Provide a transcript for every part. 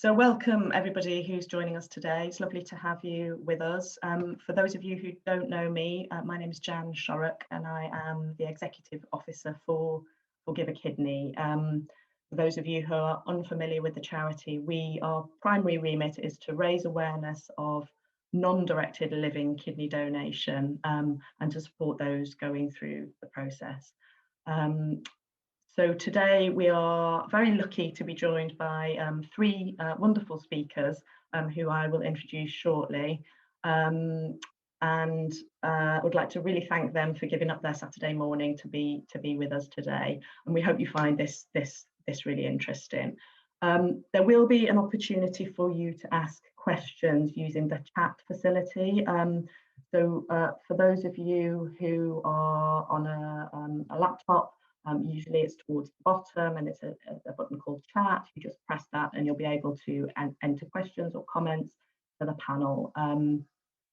So welcome everybody who's joining us today. It's lovely to have you with us. For those of you who don't know me, my name is Jan Shorrock and I am the Executive Officer for Give a Kidney. For those of you who are unfamiliar with the charity, our primary remit is to raise awareness of non-directed living kidney donation and to support those going through the process. So today we are very lucky to be joined by three wonderful speakers who I will introduce shortly. And would like to really thank them for giving up their Saturday morning to be with us today. And we hope you find this really interesting. There will be an opportunity for you to ask questions using the chat facility. So for those of you who are on a laptop, usually it's towards the bottom and it's a button called chat. You just press that and you'll be able to enter questions or comments to the panel. And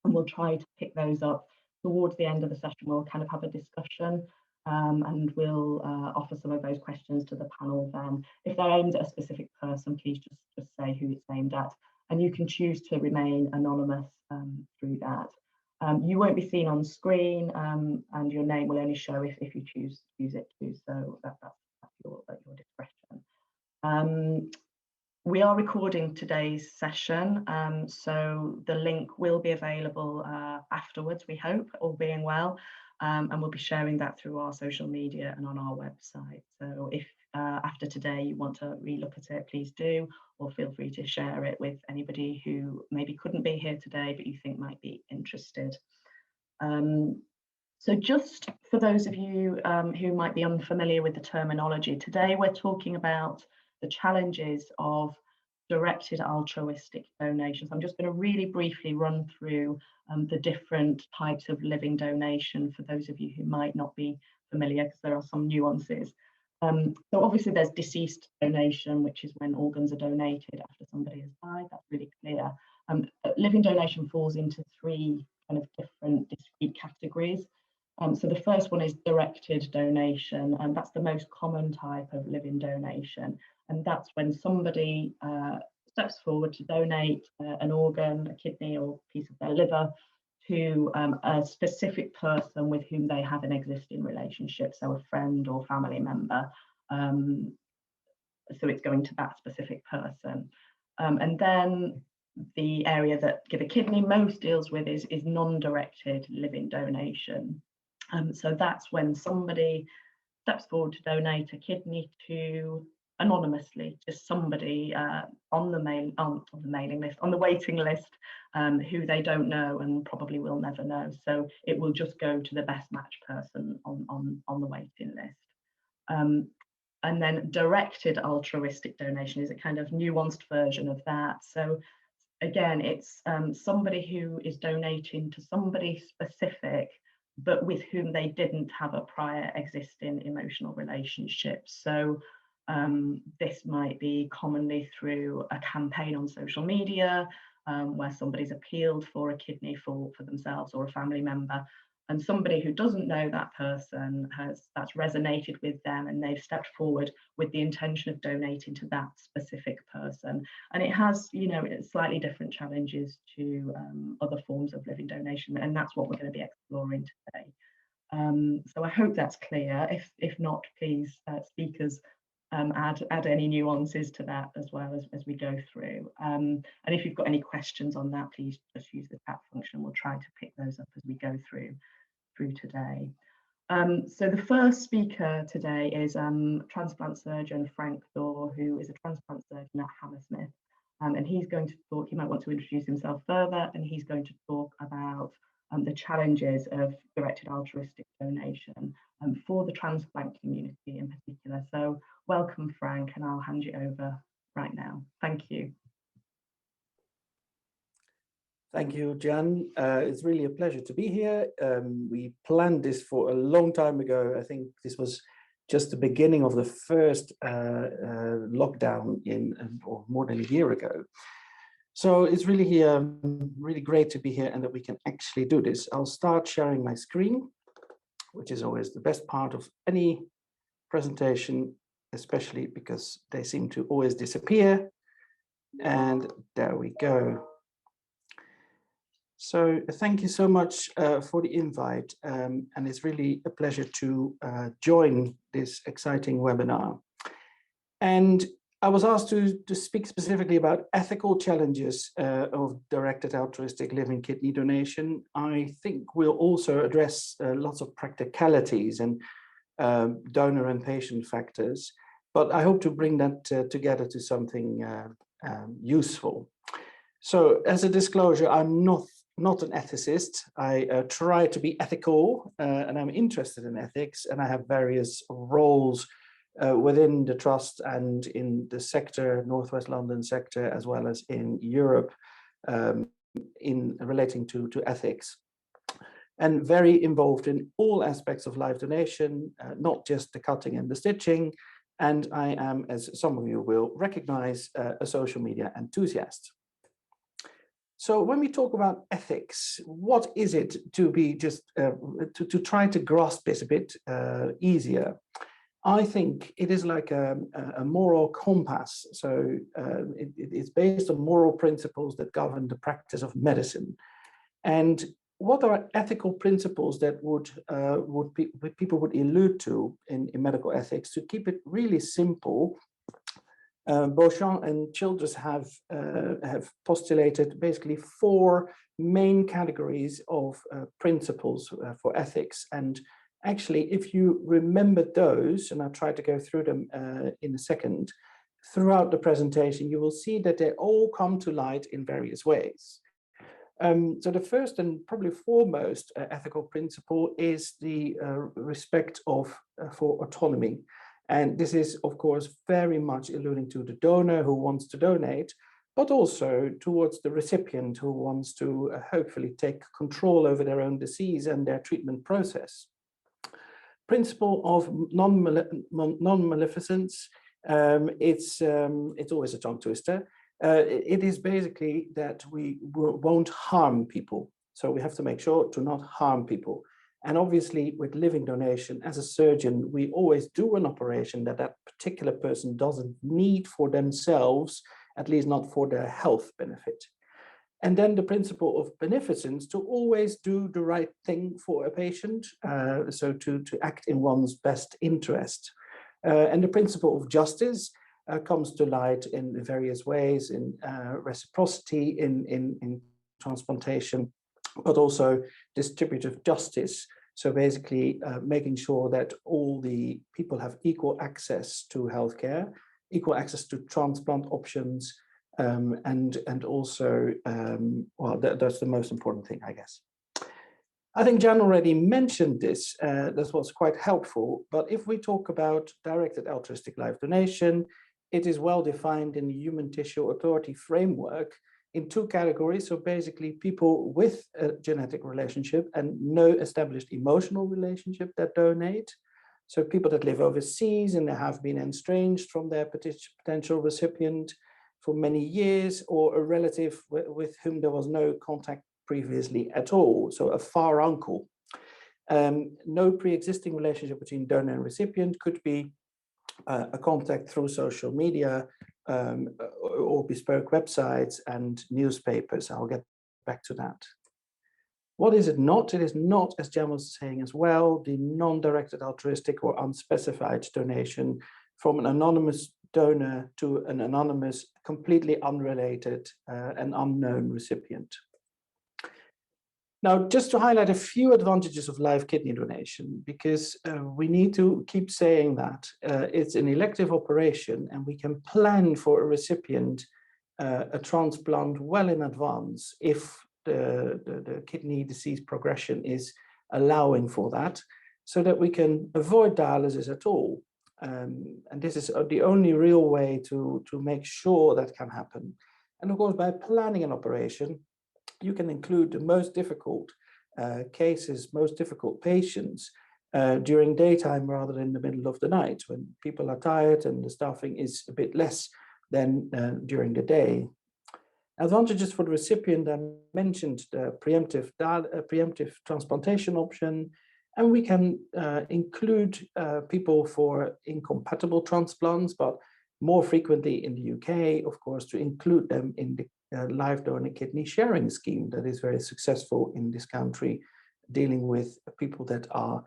we'll try to pick those up towards the end of the session. We'll kind of have a discussion and we'll offer some of those questions to the panel then. If they're aimed at a specific person, please just say who it's aimed at. And you can choose to remain anonymous through that. You won't be seen on screen and your name will only show if you choose it to, so that's your discretion. We are recording today's session, so the link will be available afterwards, we hope, all being well, and we'll be sharing that through our social media and on our website. So if after today you want to relook at it, please do, or feel free to share it with anybody who maybe couldn't be here today but you think might be interested. So just for those of you who might be unfamiliar with the terminology, today we're talking about the challenges of directed altruistic donations. I'm just going to really briefly run through the different types of living donation for those of you who might not be familiar, because there are some nuances. So obviously there's deceased donation, which is when organs are donated after somebody has died. That's really clear. Living donation falls into three kind of different discrete categories. So the first one is directed donation, and that's the most common type of living donation. And that's when somebody steps forward to donate an organ, a kidney or piece of their liver to a specific person with whom they have an existing relationship, so a friend or family member. So it's going to that specific person. And then the area that Give a Kidney most deals with is non-directed living donation. So that's when somebody steps forward to donate a kidney to anonymously, just somebody on the mailing list, on the waiting list, who they don't know and probably will never know. So it will just go to the best match person on the waiting list. And then directed altruistic donation is a kind of nuanced version of that. So again, it's somebody who is donating to somebody specific, but with whom they didn't have a prior existing emotional relationship. So this might be commonly through a campaign on social media where somebody's appealed for a kidney for themselves or a family member, and somebody who doesn't know that person that's resonated with them and they've stepped forward with the intention of donating to that specific person. And it has, slightly different challenges to other forms of living donation, and that's what we're going to be exploring today. So I hope that's clear. If not, please, speakers, add any nuances to that as well as we go through. And if you've got any questions on that, please just use the chat function. We'll try to pick those up as we go through today. So the first speaker today is transplant surgeon Frank Dorr, who is a transplant surgeon at Hammersmith. And he's going to talk, he might want to introduce himself further, and he's going to talk about the challenges of directed altruistic donation for the transplant community in particular. So welcome, Frank, and I'll hand you over right now. Thank you. Thank you, Jan. It's really a pleasure to be here. We planned this for a long time ago. I think this was just the beginning of the first lockdown or more than a year ago. So it's really, really great to be here and that we can actually do this. I'll start sharing my screen, which is always the best part of any presentation, especially because they seem to always disappear. And there we go. So thank you so much for the invite. And it's really a pleasure to join this exciting webinar. And I was asked to speak specifically about ethical challenges of directed altruistic living kidney donation. I think we'll also address lots of practicalities and donor and patient factors, but I hope to bring that together to something useful. So as a disclosure, I'm not an ethicist. I try to be ethical and I'm interested in ethics, and I have various roles within the trust and in the sector, Northwest London sector, as well as in Europe, in relating to ethics. And very involved in all aspects of life donation, not just the cutting and the stitching. And I am, as some of you will recognize, a social media enthusiast. So when we talk about ethics, what is it to be just, to try to grasp this a bit easier? I think it is like a moral compass. So it's based on moral principles that govern the practice of medicine. And what are ethical principles that people would allude to in medical ethics? To keep it really simple, Beauchamp and Childress have postulated basically 4 main categories of principles for ethics. And actually, if you remember those, and I'll try to go through them in a second, throughout the presentation, you will see that they all come to light in various ways. So the first and probably foremost ethical principle is the respect for autonomy. And this is, of course, very much alluding to the donor who wants to donate, but also towards the recipient who wants to hopefully take control over their own disease and their treatment process. Principle of non-maleficence, it's always a tongue twister. It is basically that we won't harm people. So we have to make sure to not harm people. And obviously with living donation, as a surgeon, we always do an operation that particular person doesn't need for themselves, at least not for their health benefit. And then the principle of beneficence, to always do the right thing for a patient, so to act in one's best interest. And the principle of justice comes to light in various ways, in reciprocity, in transplantation, but also distributive justice. So basically making sure that all the people have equal access to healthcare, equal access to transplant options, and also, well, that's the most important thing, I guess. I think Jan already mentioned this, that was quite helpful, but if we talk about directed altruistic life donation, it is well defined in the Human Tissue Authority framework in 2 categories. So basically people with a genetic relationship and no established emotional relationship that donate. So people that live overseas and they have been estranged from their potential recipient for many years, or a relative with whom there was no contact previously at all, so a far uncle. No pre-existing relationship between donor and recipient, could be a contact through social media or bespoke websites and newspapers. I'll get back to that. What is it not? It is not, as Jan was saying as well, the non-directed altruistic or unspecified donation from an anonymous donor to an anonymous, completely unrelated and unknown recipient. Now, just to highlight a few advantages of live kidney donation, because we need to keep saying that it's an elective operation and we can plan for a recipient a transplant well in advance if the kidney disease progression is allowing for that, so that we can avoid dialysis at all. And this is the only real way to make sure that can happen. And of course, by planning an operation, you can include the most difficult cases, most difficult patients during daytime rather than in the middle of the night, when people are tired and the staffing is a bit less than during the day. Advantages for the recipient, I mentioned the preemptive transplantation option, and we can include people for incompatible transplants, but more frequently in the UK, of course, to include them in the live donor kidney sharing scheme that is very successful in this country, dealing with people that are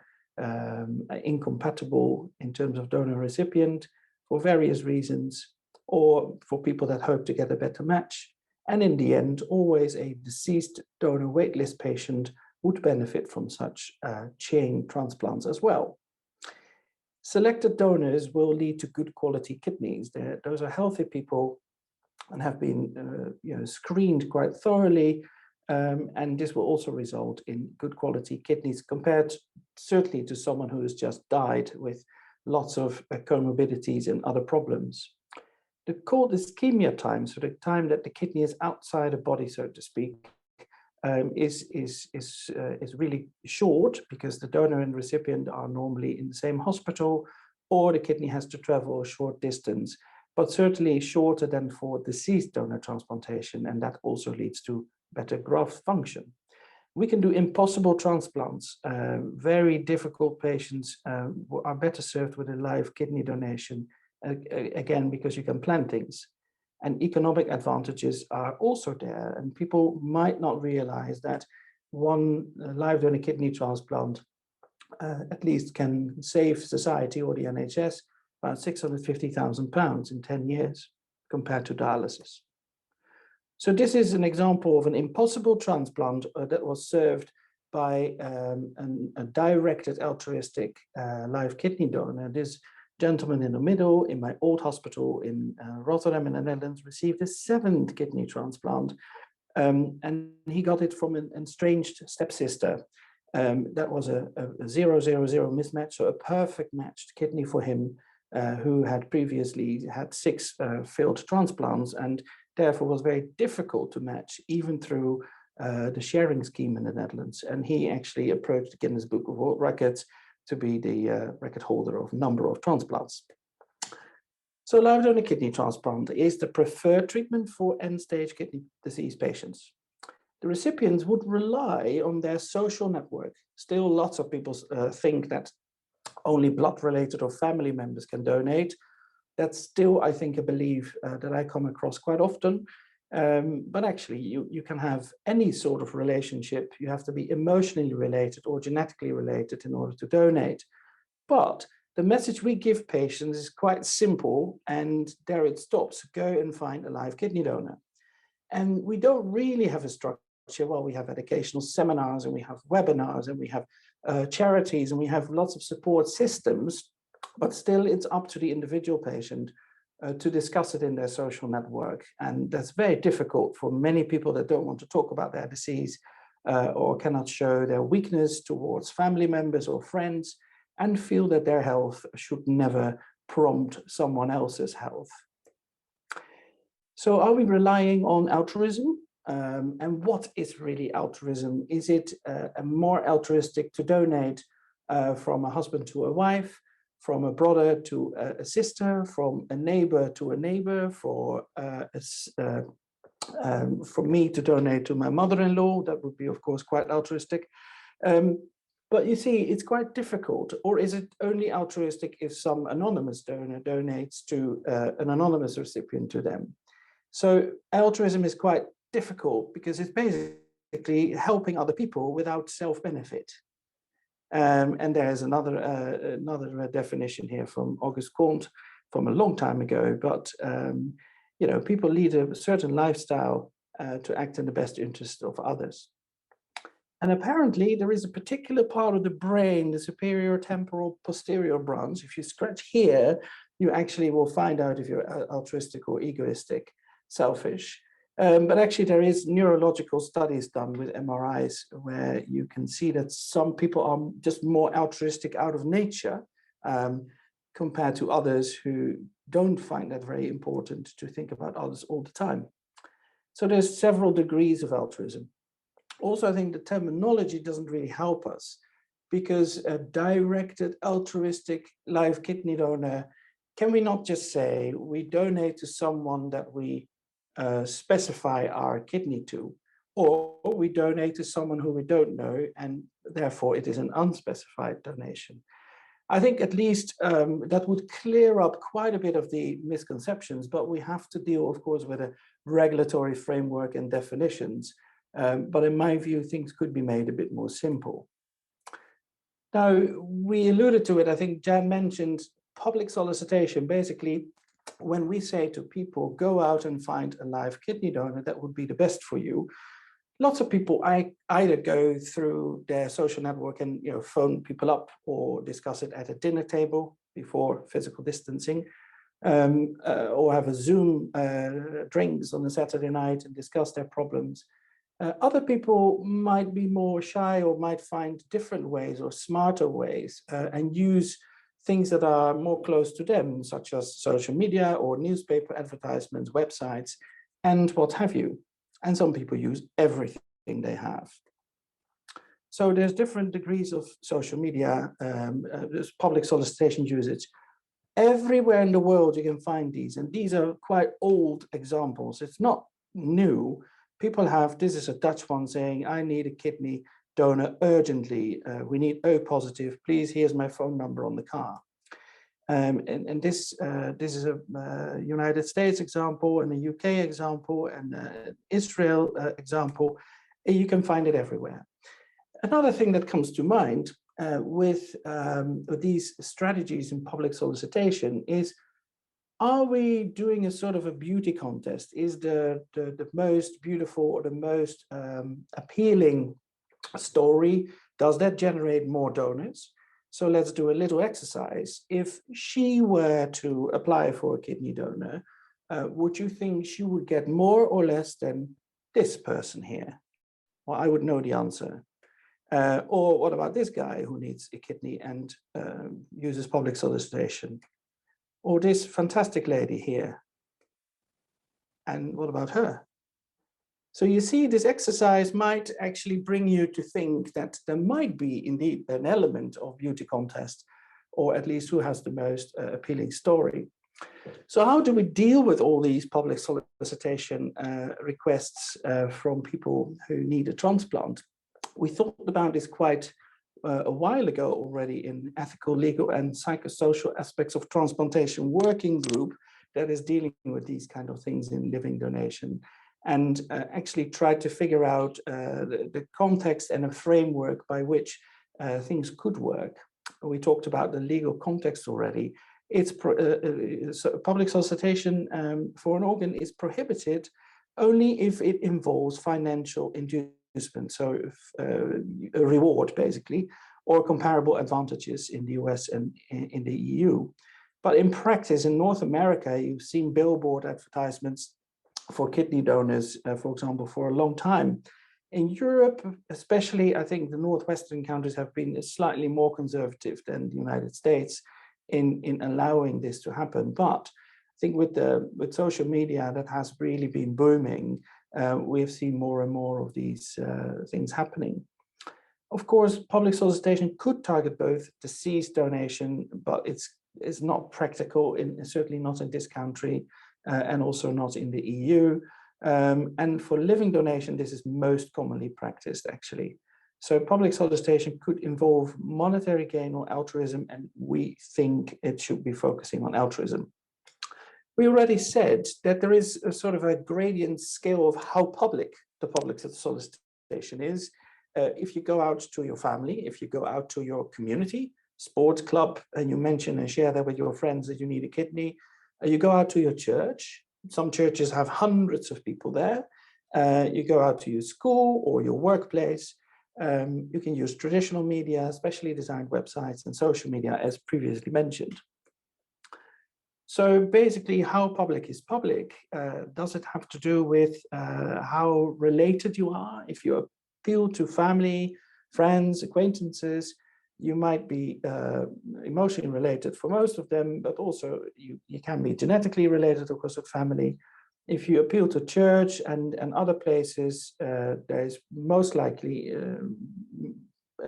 incompatible in terms of donor recipient for various reasons, or for people that hope to get a better match. And in the end, always a deceased donor waitlist patient would benefit from such chain transplants as well. Selected donors will lead to good quality kidneys. Those are healthy people and have been screened quite thoroughly. And this will also result in good quality kidneys compared certainly to someone who has just died with lots of comorbidities and other problems. The cold ischemia time, so the time that the kidney is outside the body, so to speak, is really short because the donor and recipient are normally in the same hospital, or the kidney has to travel a short distance, but certainly shorter than for deceased donor transplantation, and that also leads to better graft function. We can do impossible transplants. Very difficult patients are better served with a live kidney donation, again, because you can plan things. And economic advantages are also there. And people might not realize that one live donor kidney transplant at least can save society or the NHS about £650,000 in 10 years compared to dialysis. So this is an example of an impossible transplant that was served by a directed altruistic live kidney donor. This gentleman in the middle in my old hospital in Rotterdam in the Netherlands received his 7th kidney transplant, and he got it from an estranged stepsister. That was a 0-0-0 mismatch, so a perfect matched kidney for him, who had previously had 6 failed transplants, and therefore was very difficult to match even through the sharing scheme in the Netherlands. And he actually approached the Guinness Book of World Records to be the record holder of number of transplants. So live donor kidney transplant is the preferred treatment for end-stage kidney disease patients. The recipients would rely on their social network. Still, lots of people think that only blood-related or family members can donate. That's still, I think, a belief that I come across quite often. But actually, you can have any sort of relationship. You have to be emotionally related or genetically related in order to donate. But the message we give patients is quite simple, and there it stops. Go and find a live kidney donor. And we don't really have a structure. Well, we have educational seminars, and we have webinars, and we have charities, and we have lots of support systems, but still it's up to the individual patient to discuss it in their social network. And that's very difficult for many people that don't want to talk about their disease or cannot show their weakness towards family members or friends, and feel that their health should never prompt someone else's health. So are we relying on altruism? And what is really altruism? Is it more altruistic to donate from a husband to a wife, from a brother to a sister, from a neighbor to a neighbor, for me to donate to my mother-in-law? That would be, of course, quite altruistic. But you see, it's quite difficult. Or is it only altruistic if some anonymous donor donates to an anonymous recipient to them? So altruism is quite difficult because it's basically helping other people without self-benefit. And there's another definition here from Auguste Comte from a long time ago. But people lead a certain lifestyle to act in the best interest of others. And apparently there is a particular part of the brain, the superior temporal posterior branch. If you scratch here, you actually will find out if you're altruistic or egoistic, selfish. But actually there is neurological studies done with MRIs where you can see that some people are just more altruistic out of nature compared to others who don't find that very important to think about others all the time. So there's several degrees of altruism. Also, I think the terminology doesn't really help us, because a directed altruistic live kidney donor, can we not just say we donate to someone that we specify our kidney to, or we donate to someone who we don't know, and therefore it is an unspecified donation? I think at least that would clear up quite a bit of the misconceptions, but we have to deal, of course, with a regulatory framework and definitions. But in my view, things could be made a bit more simple. Now, we alluded to it, I think Jan mentioned public solicitation. Basically, when we say to people, go out and find a live kidney donor, that would be the best for you. Lots of people either go through their social network and phone people up or discuss it at a dinner table before physical distancing, or have a Zoom drinks on a Saturday night and discuss their problems. Other people might be more shy or might find different ways or smarter ways and use things that are more close to them, such as social media or newspaper advertisements, websites, and what have you. And some people use everything they have. So there's different degrees of social media, there's public solicitation usage. Everywhere in the world you can find these, and these are quite old examples. It's not new. People have, this is a Dutch one saying, I need a kidney donor urgently. We need O positive. Please, here's my phone number on the car. And this is a United States example and a UK example and Israel example. You can find it everywhere. Another thing that comes to mind with these strategies in public solicitation is, are we doing a sort of a beauty contest? Is the most beautiful or the most appealing story, does that generate more donors? So let's do a little exercise. If she were to apply for a kidney donor, would you think she would get more or less than this person here? Well, I would know the answer. Or what about this guy who needs a kidney and uses public solicitation? Or this fantastic lady here? And what about her? So you see, this exercise might actually bring you to think that there might be indeed an element of beauty contest, or at least who has the most appealing story. So how do we deal with all these public solicitation requests from people who need a transplant? We thought about this quite a while ago already in ethical, legal, and psychosocial aspects of transplantation working group that is dealing with these kind of things in living donation, and actually tried to figure out the context and a framework by which things could work. We talked about the legal context already. It's public solicitation for an organ is prohibited only if it involves financial inducement, so a reward basically, or comparable advantages in the US and in the EU. But in practice, in North America, you've seen billboard advertisements for kidney donors, for example, for a long time. In Europe, especially, I think the Northwestern countries have been slightly more conservative than the United States in allowing this to happen. But I think with social media, that has really been booming. We've seen more and more of these things happening. Of course, public solicitation could target both deceased donation, but it's not practical, certainly not in this country, and also not in the EU. And for living donation, this is most commonly practiced, actually. So public solicitation could involve monetary gain or altruism, and we think it should be focusing on altruism. We already said that there is a sort of a gradient scale of how public the public solicitation is. If you go out to your family, if you go out to your community, sports club, and you mention and share that with your friends that you need a kidney, you go out to your church. Some churches have hundreds of people there. You go out to your school or your workplace. You can use traditional media, specially designed websites and social media, as previously mentioned. So basically, how public is public? Does it have to do with how related you are? If you appeal to family, friends, acquaintances, you might be emotionally related for most of them, but also you can be genetically related, of course, with family. If you appeal to church and other places, there's most likely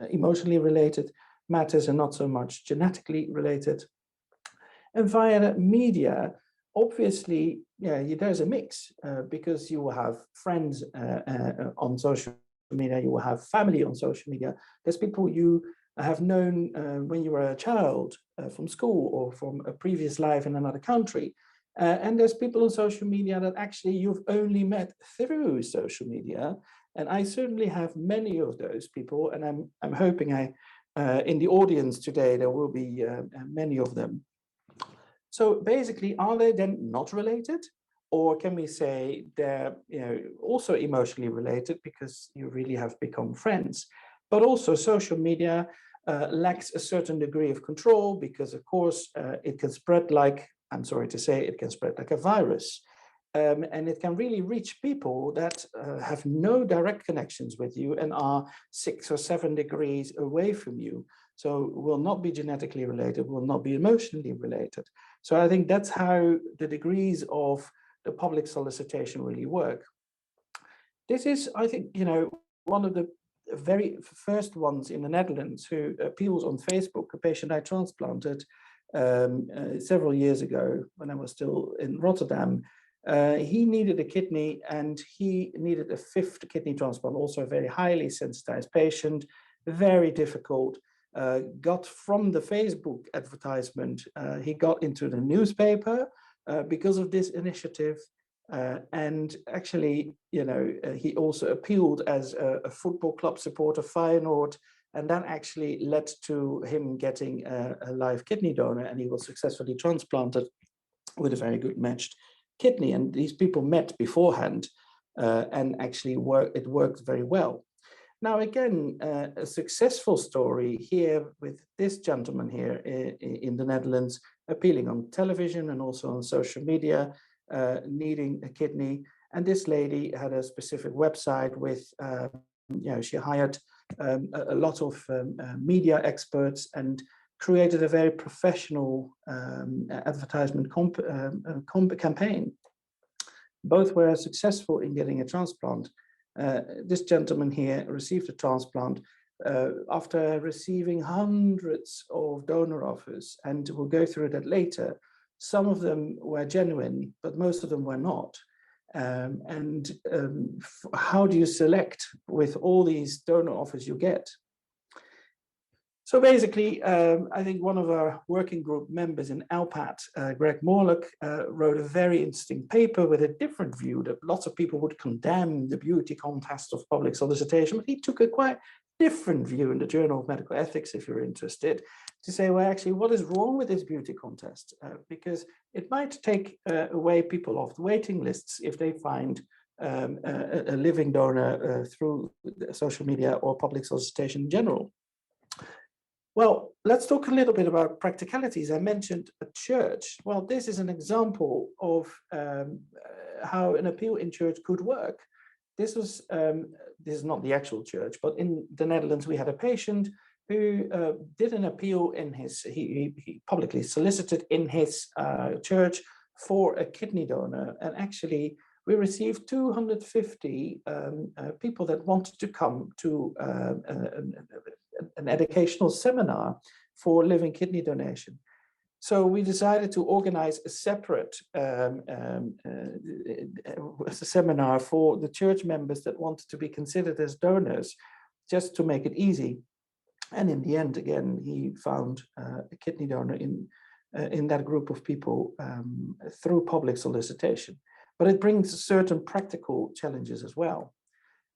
emotionally related matters and not so much genetically related. And via the media, obviously, yeah, there's a mix because you will have friends on social media, you will have family on social media. There's people you have known when you were a child from school or from a previous life in another country. And there's people on social media that actually you've only met through social media. And I certainly have many of those people, and I'm hoping in the audience today there will be many of them. So basically, are they then not related? Or can we say they're also emotionally related because you really have become friends? But also social media lacks a certain degree of control because, of course, it can spread like, I'm sorry to say, it can spread like a virus. And it can really reach people that have no direct connections with you and are 6 or 7 degrees away from you. So will not be genetically related, will not be emotionally related. So I think that's how the degrees of the public solicitation really work. This is, I think, one of the very first ones in the Netherlands who appeals on Facebook, a patient I transplanted several years ago when I was still in Rotterdam. He needed a kidney and he needed a 5th kidney transplant, also a very highly sensitized patient, very difficult. Got from the Facebook advertisement, he got into the newspaper because of this initiative. And actually, he also appealed as a football club supporter, Feyenoord, and that actually led to him getting a live kidney donor, and he was successfully transplanted with a very good matched kidney. And these people met beforehand, and actually it worked very well. Now, again, a successful story here with this gentleman here in the Netherlands, appealing on television and also on social media, needing a kidney. And this lady had a specific website with, she hired a lot of media experts and created a very professional advertisement campaign. Both were successful in getting a transplant. This gentleman here received a transplant after receiving hundreds of donor offers, and we'll go through that later. Some of them were genuine, but most of them were not. How do you select with all these donor offers you get? So basically, I think one of our working group members in ALPAT, Greg Morlock, wrote a very interesting paper with a different view that lots of people would condemn the beauty contest of public solicitation, but he took a quite different view in the Journal of Medical Ethics, if you're interested, to say, well, actually, what is wrong with this beauty contest? Because it might take away people off the waiting lists if they find a living donor through social media or public solicitation in general. Well, let's talk a little bit about practicalities. I mentioned a church. Well, this is an example of how an appeal in church could work. This is not the actual church, but in the Netherlands, we had a patient who did an appeal in his, he publicly solicited in his church for a kidney donor. And actually, we received 250 people that wanted to come to an educational seminar for living kidney donation. So we decided to organize a separate seminar for the church members that wanted to be considered as donors, just to make it easy. And in the end, again, he found a kidney donor in that group of people through public solicitation. But it brings certain practical challenges as well.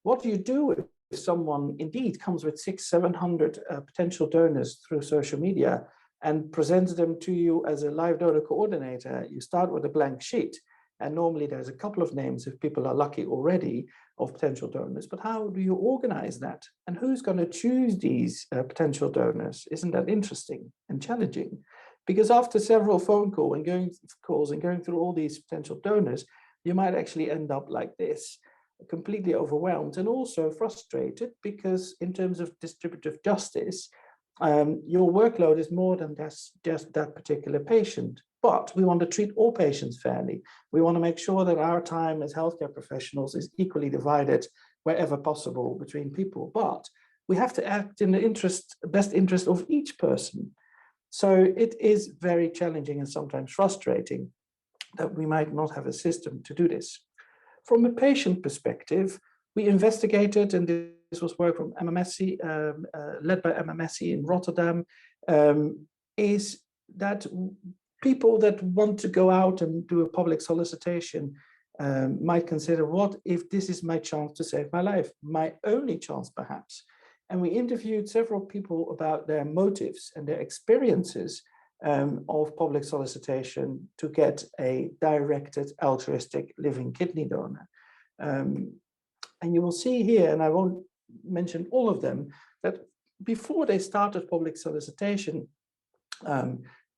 What do you do if someone indeed comes with 600-700 potential donors through social media and presents them to you as a live donor coordinator? You start with a blank sheet, and normally there's a couple of names if people are lucky already of potential donors. But how do you organize that? And who's going to choose these potential donors? Isn't that interesting and challenging? Because after several phone calls and going through all these potential donors, you might actually end up like this, completely overwhelmed and also frustrated, because in terms of distributive justice, your workload is more than just that particular patient. But we want to treat all patients fairly. We want to make sure that our time as healthcare professionals is equally divided wherever possible between people. But we have to act in the best interest of each person. So it is very challenging and sometimes frustrating that we might not have a system to do this. From a patient perspective, we investigated and this was work from MMSC, led by MMSC in Rotterdam, is that people that want to go out and do a public solicitation might consider, what if this is my chance to save my life, my only chance perhaps? And we interviewed several people about their motives and their experiences of public solicitation to get a directed altruistic living kidney donor. And you will see here, and I won't mention all of them, that before they started public solicitation,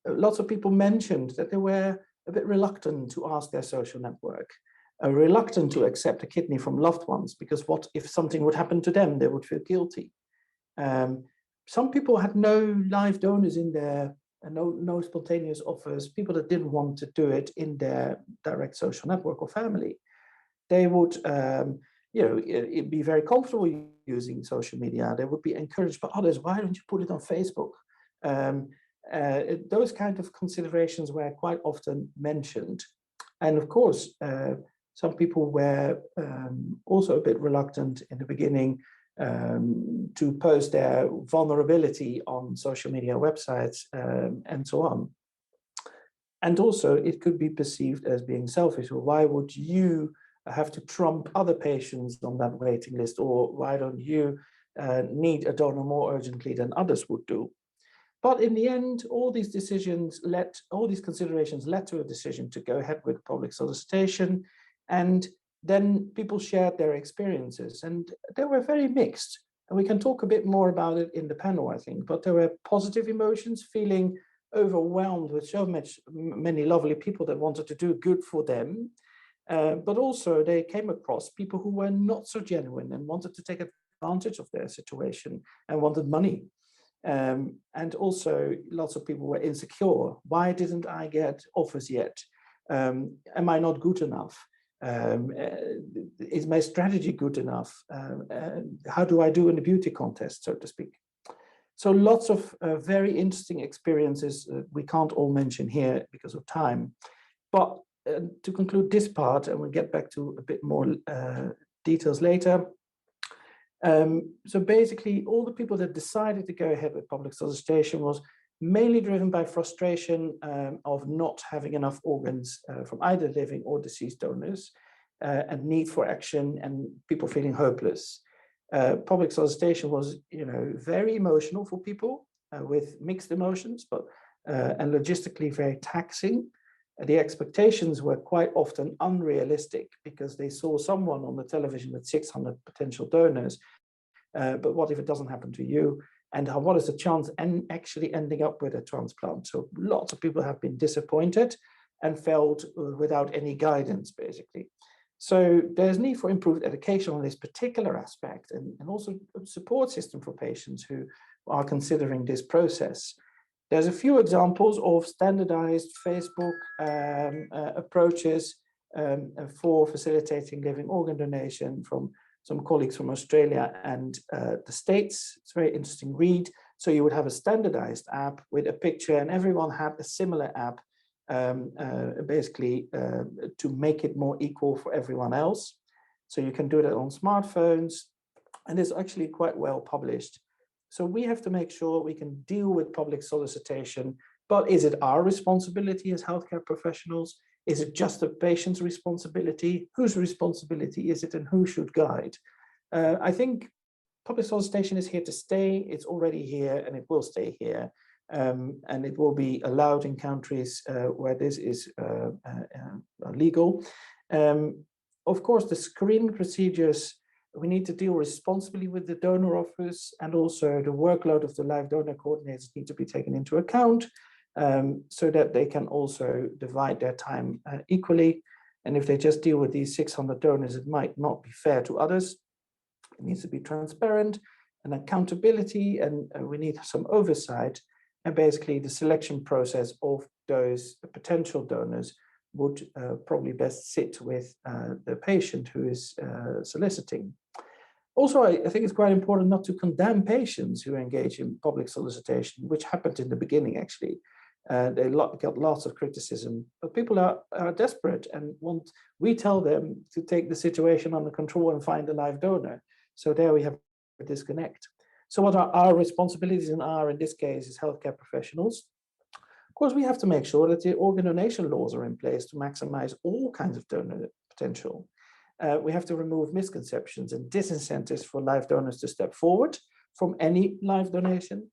lots of people mentioned that they were a bit reluctant to ask their social network, reluctant to accept a kidney from loved ones, because what if something would happen to them? They would feel guilty. Some people had no live donors in their, no spontaneous offers, people that didn't want to do it in their direct social network or family. They would, it'd be very comfortable using social media. They would be encouraged by others. Why don't you put it on Facebook? Those kind of considerations were quite often mentioned. And of course, some people were also a bit reluctant in the beginning to post their vulnerability on social media websites and so on. And also it could be perceived as being selfish. Well, why would you have to trump other patients on that waiting list? Or why don't you need a donor more urgently than others would do? But in the end, all these considerations led to a decision to go ahead with public solicitation. And then people shared their experiences, and they were very mixed. And we can talk a bit more about it in the panel, I think. But there were positive emotions, feeling overwhelmed with so many lovely people that wanted to do good for them. But also they came across people who were not so genuine and wanted to take advantage of their situation and wanted money. And also lots of people were insecure. Why didn't I get offers yet? Am I not good enough? Is my strategy good enough? How do I do in the beauty contest, so to speak? So lots of very interesting experiences we can't all mention here because of time. But to conclude this part, and we'll get back to a bit more details later. So basically, all the people that decided to go ahead with public solicitation was mainly driven by frustration of not having enough organs from either living or deceased donors, and need for action, and people feeling hopeless. Public solicitation was, very emotional for people with mixed emotions, but and logistically very taxing. The expectations were quite often unrealistic because they saw someone on the television with 600 potential donors. But what if it doesn't happen to you? And what is the chance and actually ending up with a transplant? So lots of people have been disappointed and felt without any guidance, basically. So there's need for improved education on this particular aspect, and also a support system for patients who are considering this process. There's a few examples of standardized Facebook approaches for facilitating living organ donation from some colleagues from Australia and the States. It's a very interesting read. So you would have a standardized app with a picture, and everyone had a similar app, basically to make it more equal for everyone else. So you can do that on smartphones, and it's actually quite well published. So we have to make sure we can deal with public solicitation, but is it our responsibility as healthcare professionals? Is it just the patient's responsibility? Whose responsibility is it, and who should guide? I think public solicitation is here to stay. It's already here, and it will stay here. And it will be allowed in countries where this is legal. Of course, the screening procedures, we need to deal responsibly with the donor offers, and also the workload of the live donor coordinators need to be taken into account, so that they can also divide their time equally. And if they just deal with these 600 donors, it might not be fair to others. It needs to be transparent and accountability, and we need some oversight. And basically the selection process of those potential donors would probably best sit with the patient who is soliciting. Also, I think it's quite important not to condemn patients who engage in public solicitation, which happened in the beginning, actually. They got lots of criticism, but people are desperate and we tell them to take the situation under control and find a live donor. So there we have disconnect. So what are our responsibilities in this case, as healthcare professionals? Of course, we have to make sure that the organ donation laws are in place to maximize all kinds of donor potential. We have to remove misconceptions and disincentives for live donors to step forward from any live donation.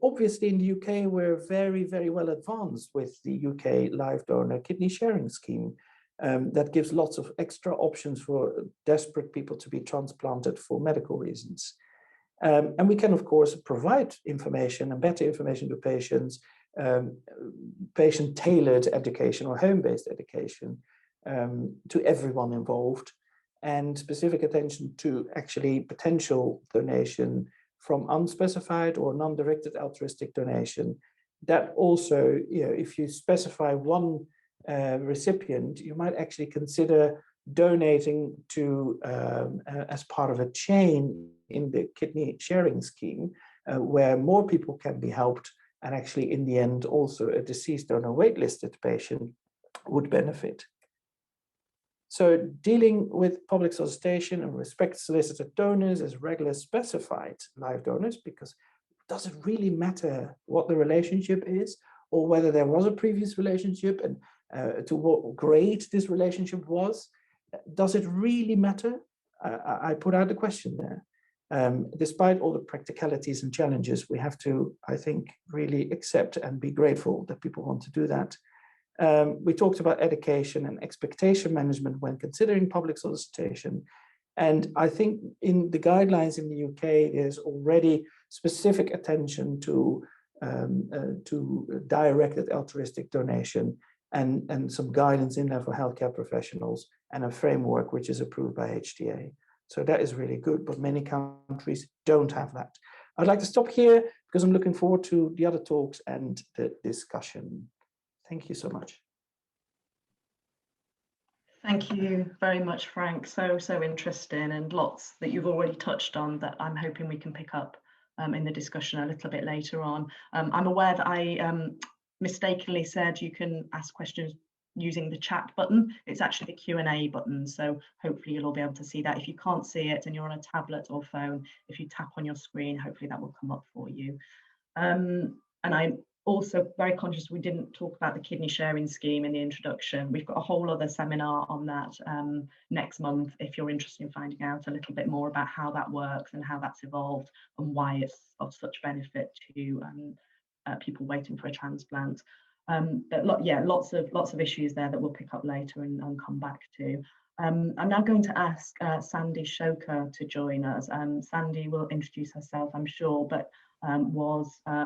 Obviously, in the UK, we're very, very well advanced with the UK live donor kidney sharing scheme that gives lots of extra options for desperate people to be transplanted for medical reasons. And we can, of course, provide information and better information to patients, patient-tailored education or home-based education to everyone involved, and specific attention to actually potential donation from unspecified or non-directed altruistic donation. That also, if you specify one recipient, you might actually consider donating to as part of a chain in the kidney sharing scheme, where more people can be helped, and actually in the end also a deceased donor waitlisted patient would benefit. So dealing with public solicitation and respect solicited donors as regular specified live donors, because does it really matter what the relationship is, or whether there was a previous relationship and to what grade this relationship was? Does it really matter? I put out the question there. Despite all the practicalities and challenges, we have to, I think, really accept and be grateful that people want to do that. We talked about education and expectation management when considering public solicitation. And I think in the guidelines in the UK, there's already specific attention to directed altruistic donation and some guidance in there for healthcare professionals and a framework which is approved by HTA. So that is really good, but many countries don't have that. I'd like to stop here because I'm looking forward to the other talks and the discussion. Thank you so much. Thank you very much, Frank. So interesting, and lots that you've already touched on that I'm hoping we can pick up in the discussion a little bit later on. I'm aware that I mistakenly said you can ask questions using the chat button. It's actually the Q&A button, so hopefully you'll all be able to see that. If you can't see it and you're on a tablet or phone, if you tap on your screen, hopefully that will come up for you. And I'm also very conscious we didn't talk about the kidney sharing scheme in the introduction. We've got a whole other seminar on that next month if you're interested in finding out a little bit more about how that works and how that's evolved and why it's of such benefit to people waiting for a transplant. But yeah, lots of issues there that we'll pick up later and come back to. I'm now going to ask Sandy Shoker to join us. Sandy will introduce herself, I'm sure, but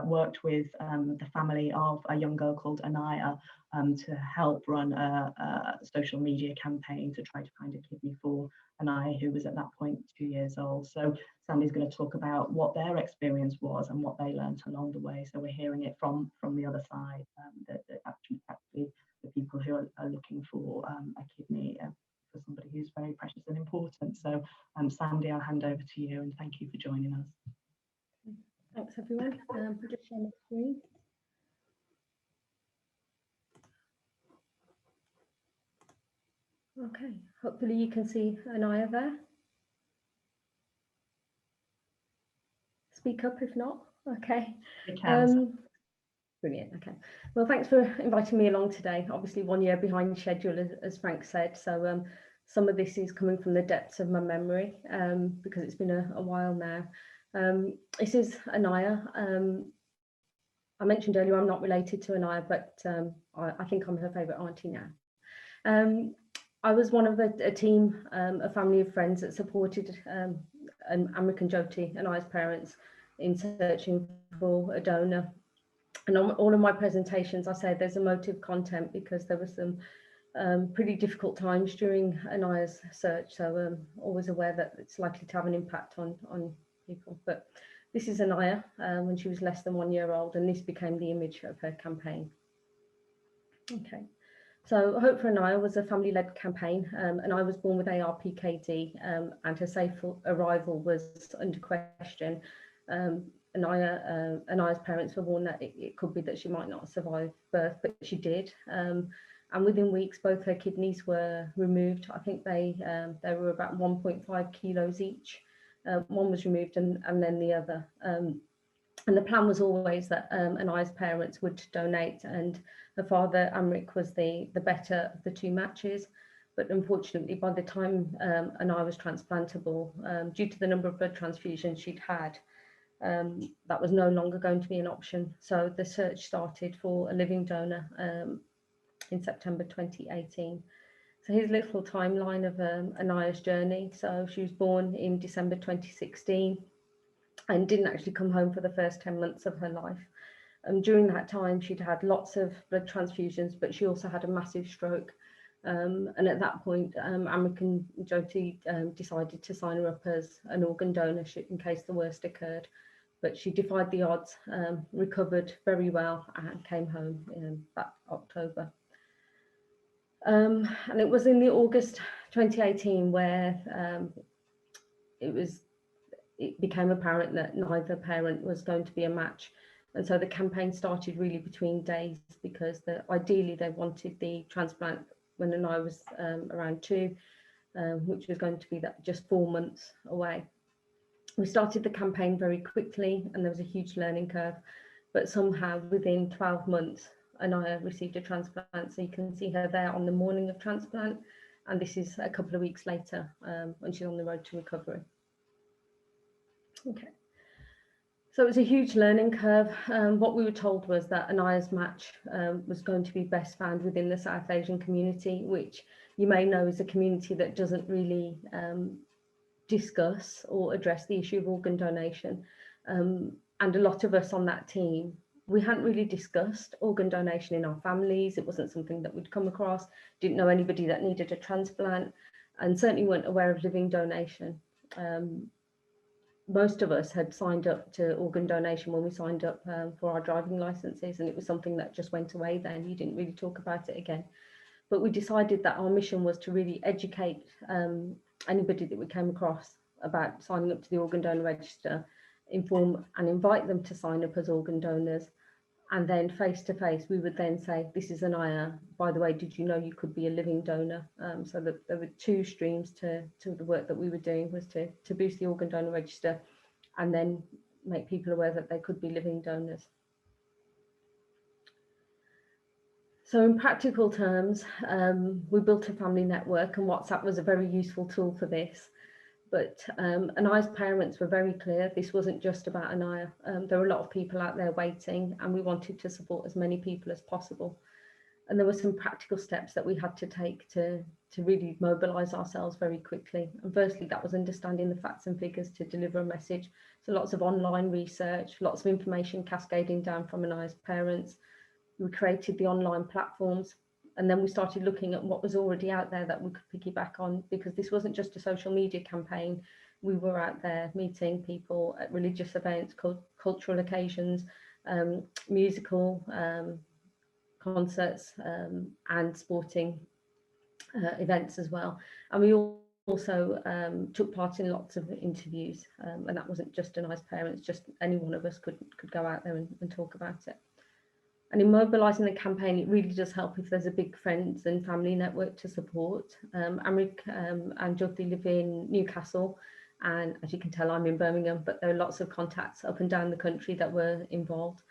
worked with the family of a young girl called Anaya to help run a social media campaign to try to find a kidney for Anaya, who was at that point 2 years old. So Sandy's going to talk about what their experience was and what they learned along the way. So we're hearing it from the other side, that actually the people who are looking for a kidney for somebody who's very precious and important. So Sandy, I'll hand over to you, and thank you for joining us. Thanks everyone. I'll just share my screen. Okay, hopefully you can see Anaya there. Speak up if not. Okay. Brilliant. Okay. Well, thanks for inviting me along today. Obviously 1 year behind schedule, as Frank said. So some of this is coming from the depths of my memory because it's been a while now. This is Anaya. I mentioned earlier I'm not related to Anaya, but I think I'm her favourite auntie now. I was one of a team, a family of friends that supported Amrik and Jyoti, Anaya's parents, in searching for a donor. And on all of my presentations, I said there's emotive content because there were some pretty difficult times during Anaya's search. So always aware that it's likely to have an impact on people. But this is Anaya when she was less than 1 year old, and this became the image of her campaign. Okay. So Hope for Anaya was a family-led campaign, and I was born with ARPKD, and her safe arrival was under question. Anaya's parents were warned that it could be that she might not survive birth, but she did. And within weeks, both her kidneys were removed. I think they were about 1.5 kilos each. One was removed and then the other. And the plan was always that Anaya's parents would donate, and her father, Amrik, was the better of the two matches. But unfortunately, by the time Anaya was transplantable, due to the number of blood transfusions she'd had, that was no longer going to be an option. So the search started for a living donor in September 2018. So here's a little timeline of Anaya's journey. So she was born in December 2016 and didn't actually come home for the first 10 months of her life. During that time, she'd had lots of blood transfusions, but she also had a massive stroke. And at that point, Amrik and Jyoti decided to sign her up as an organ donor in case the worst occurred. But she defied the odds, recovered very well, and came home in that October. And it was in the August 2018 where it became apparent that neither parent was going to be a match. And so the campaign started really between days, because ideally they wanted the transplant when Anaya was around 2, which was going to be just 4 months away. We started the campaign very quickly, and there was a huge learning curve, but somehow within 12 months, Anaya received a transplant. So you can see her there on the morning of transplant, and this is a couple of weeks later when she's on the road to recovery. Okay. So it was a huge learning curve. What we were told was that Anaya's match was going to be best found within the South Asian community, which you may know is a community that doesn't really discuss or address the issue of organ donation. And a lot of us on that team, we hadn't really discussed organ donation in our families. It wasn't something that we'd come across, didn't know anybody that needed a transplant, and certainly weren't aware of living donation. Most of us had signed up to organ donation when we signed up for our driving licenses, and it was something that just went away then. You didn't really talk about it again. But we decided that our mission was to really educate anybody that we came across about signing up to the organ donor register, inform and invite them to sign up as organ donors. And then face to face, we would then say, this is Anaya. By the way, did you know you could be a living donor? So that there were 2 streams to the work that we were doing, was to boost the organ donor register and then make people aware that they could be living donors. So in practical terms, we built a family network, and WhatsApp was a very useful tool for this. But Anaya's parents were very clear, this wasn't just about Anaya. There were a lot of people out there waiting, and we wanted to support as many people as possible. And there were some practical steps that we had to take to really mobilise ourselves very quickly. And firstly, that was understanding the facts and figures to deliver a message. So lots of online research, lots of information cascading down from Anaya's parents. We created the online platforms. And then we started looking at what was already out there that we could piggyback on, because this wasn't just a social media campaign. We were out there meeting people at religious events, cultural occasions, musical concerts, and sporting events as well. And we also took part in lots of interviews, and that wasn't just Anaya's parents, just any one of us could go out there and talk about it. And in mobilising the campaign, it really does help if there's a big friends and family network to support. Amrik and Jyoti live in Newcastle, and as you can tell, I'm in Birmingham, but there are lots of contacts up and down the country that were involved.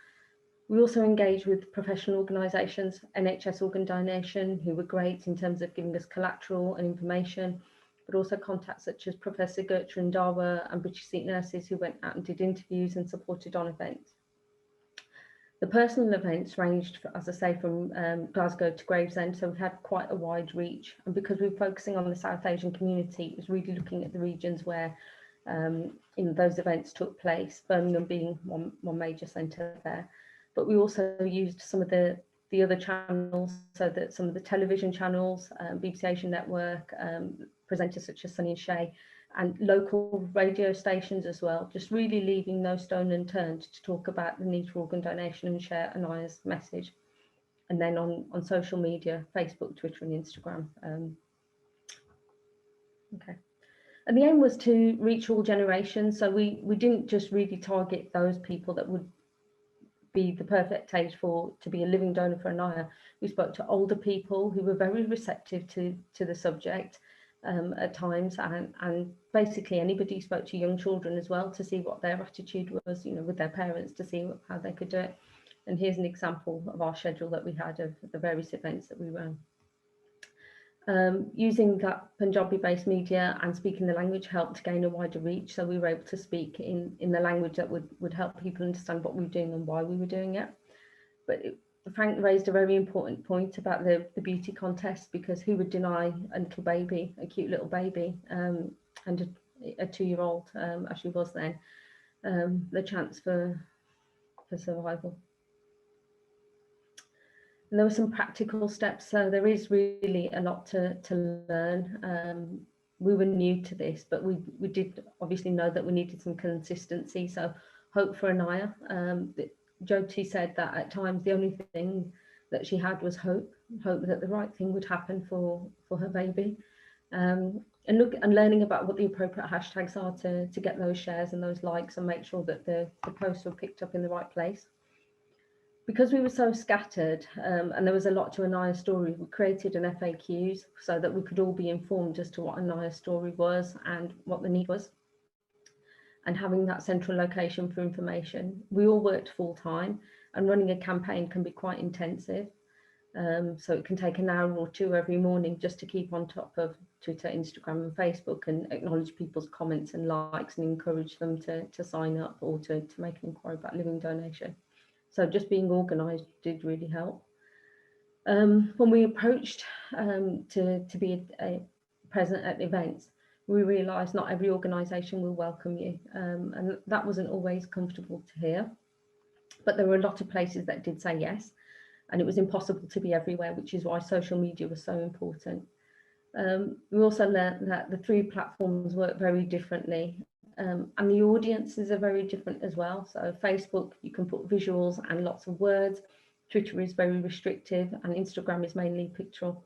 We also engaged with professional organisations, NHS Organ Donation, who were great in terms of giving us collateral and information, but also contacts such as Professor Gertrude Dawa and British Seat Nurses, who went out and did interviews and supported on events. The personal events ranged, as I say, from Glasgow to Gravesend, so we had quite a wide reach. And because we were focusing on the South Asian community, it was really looking at the regions where those events took place, Birmingham being one major centre there. But we also used some of the other channels, so that some of the television channels, BBC Asian Network, presenters such as Sunny and Shay, and local radio stations as well, just really leaving no stone unturned to talk about the need for organ donation and share Anaya's message. And then on social media, Facebook, Twitter and Instagram. Okay. And the aim was to reach all generations. So we didn't just really target those people that would be the perfect age to be a living donor for Anaya. We spoke to older people who were very receptive to the subject, at times, and basically anybody who spoke to young children as well, to see what their attitude was, you know, with their parents, to see how they could do it. And here's an example of our schedule that we had of the various events that we ran. Using that Punjabi-based media and speaking the language helped to gain a wider reach. So we were able to speak in the language that would help people understand what we were doing and why we were doing it. But Frank raised a very important point about the beauty contest, because who would deny a little baby, a cute little baby, and a 2-year-old, as she was then, the chance for survival. And there were some practical steps, so there is really a lot to learn. We were new to this, but we did obviously know that we needed some consistency. So hope for Anaya. Jyoti said that at times the only thing that she had was hope that the right thing would happen for her baby. And learning about what the appropriate hashtags are to get those shares and those likes and make sure that the posts were picked up in the right place. Because we were so scattered, and there was a lot to Anaya's story, we created an FAQs so that we could all be informed as to what Anaya's story was and what the need was. And having that central location for information. We all worked full time, and running a campaign can be quite intensive. So it can take an hour or two every morning just to keep on top of Twitter, Instagram and Facebook, and acknowledge people's comments and likes and encourage them to sign up or to make an inquiry about living donation. So just being organised did really help. When we approached to be present at events, we realised not every organisation will welcome you, and that wasn't always comfortable to hear. But there were a lot of places that did say yes, and it was impossible to be everywhere, which is why social media was so important. We also learned that the 3 platforms work very differently, and the audiences are very different as well. So Facebook, you can put visuals and lots of words. Twitter is very restrictive, and Instagram is mainly pictorial.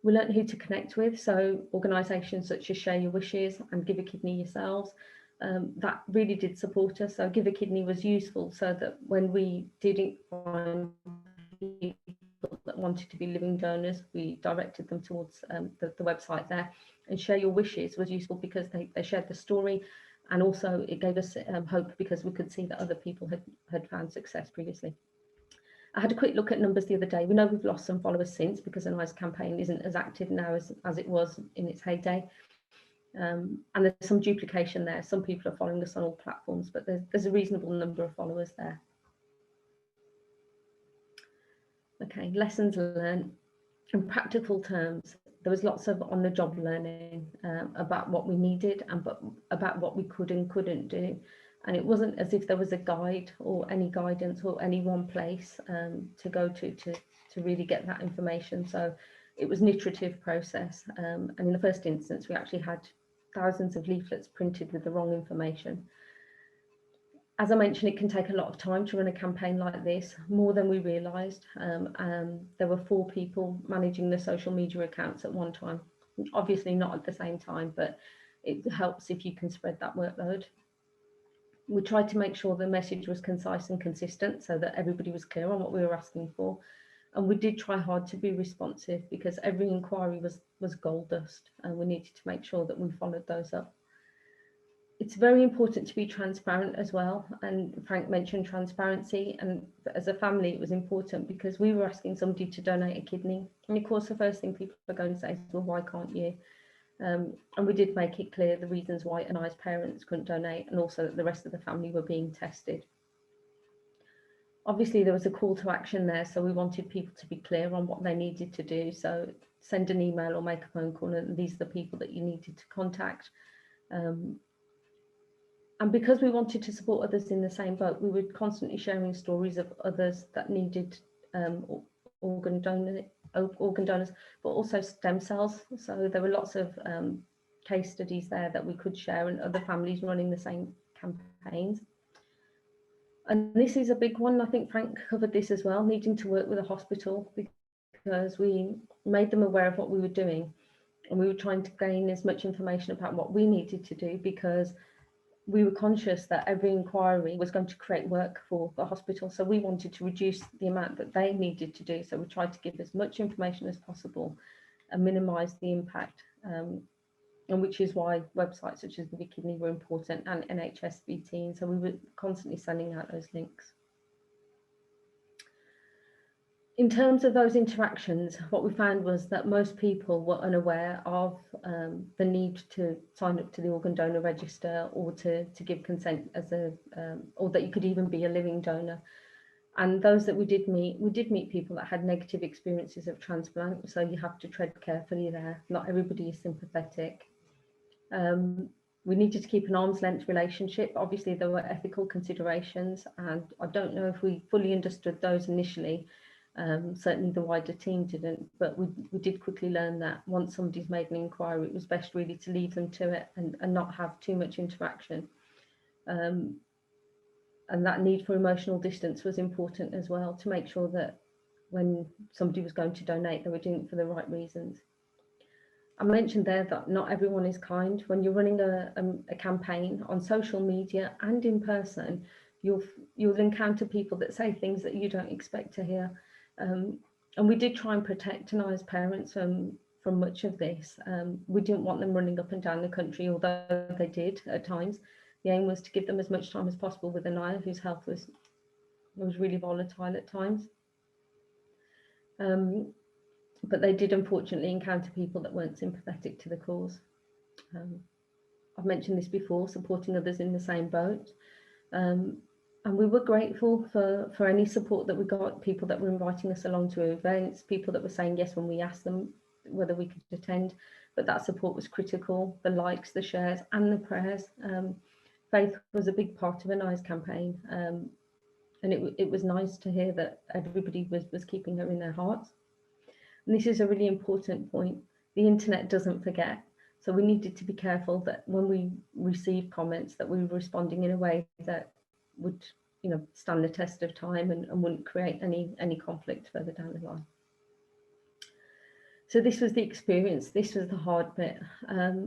We learned who to connect with, so organisations such as Share Your Wishes and Give a Kidney Yourselves, that really did support us. So Give a Kidney was useful so that when we didn't find people that wanted to be living donors, we directed them towards the website there. And Share Your Wishes was useful because they shared the story, and also it gave us hope because we could see that other people had found success previously. I had a quick look at numbers the other day. We know we've lost some followers since because Anaya's campaign isn't as active now as it was in its heyday. And there's some duplication there. Some people are following us on all platforms, but there's a reasonable number of followers there. Okay, lessons learned. In practical terms, there was lots of on-the-job learning about what we needed and about what we could and couldn't do. And it wasn't as if there was a guide or any guidance or any one place to go to really get that information. So it was an iterative process. And in the first instance, we actually had thousands of leaflets printed with the wrong information. As I mentioned, it can take a lot of time to run a campaign like this, more than we realised. There were 4 people managing the social media accounts at one time. Obviously not at the same time, but it helps if you can spread that workload. We tried to make sure the message was concise and consistent so that everybody was clear on what we were asking for. And we did try hard to be responsive because every inquiry was gold dust, and we needed to make sure that we followed those up. It's very important to be transparent as well. And Frank mentioned transparency, and as a family, it was important because we were asking somebody to donate a kidney. And of course, the first thing people are going to say is, well, why can't you? And we did make it clear the reasons why Anaya's parents couldn't donate, and also that the rest of the family were being tested. Obviously, there was a call to action there, so we wanted people to be clear on what they needed to do. So send an email or make a phone call, and these are the people that you needed to contact. And because we wanted to support others in the same boat, we were constantly sharing stories of others that needed organ donors, but also stem cells. So there were lots of case studies there that we could share, and other families running the same campaigns. And this is a big one. I think Frank covered this as well, needing to work with a hospital because we made them aware of what we were doing, and we were trying to gain as much information about what we needed to do because we were conscious that every inquiry was going to create work for the hospital. So we wanted to reduce the amount that they needed to do. So we tried to give as much information as possible and minimise the impact. And which is why websites such as Give a Kidney were important, and NHSBT, and so we were constantly sending out those links. In terms of those interactions, what we found was that most people were unaware of the need to sign up to the organ donor register, or to give consent as a, or that you could even be a living donor. And those that we did meet people that had negative experiences of transplant, so you have to tread carefully there. Not everybody is sympathetic. We needed to keep an arm's length relationship. Obviously, there were ethical considerations, and I don't know if we fully understood those initially. Certainly the wider team didn't, but we did quickly learn that once somebody's made an inquiry, it was best really to leave them to it and not have too much interaction. And that need for emotional distance was important as well, to make sure that when somebody was going to donate, they were doing it for the right reasons. I mentioned there that not everyone is kind. When you're running a campaign on social media and in person, you'll encounter people that say things that you don't expect to hear. And we did try and protect Anaya's parents from much of this. We didn't want them running up and down the country, although they did at times. The aim was to give them as much time as possible with Anaya, whose health was really volatile at times. But they did unfortunately encounter people that weren't sympathetic to the cause. I've mentioned this before, supporting others in the same boat. And we were grateful for any support that we got, people that were inviting us along to events, people that were saying yes when we asked them whether we could attend, but that support was critical. The likes, the shares and the prayers. Faith was a big part of Anaya's campaign. And it was nice to hear that everybody was keeping her in their hearts. And this is a really important point. The internet doesn't forget. So we needed to be careful that when we received comments, that we were responding in a way that would, stand the test of time and wouldn't create any conflict further down the line. So this was the experience. This was the hard bit.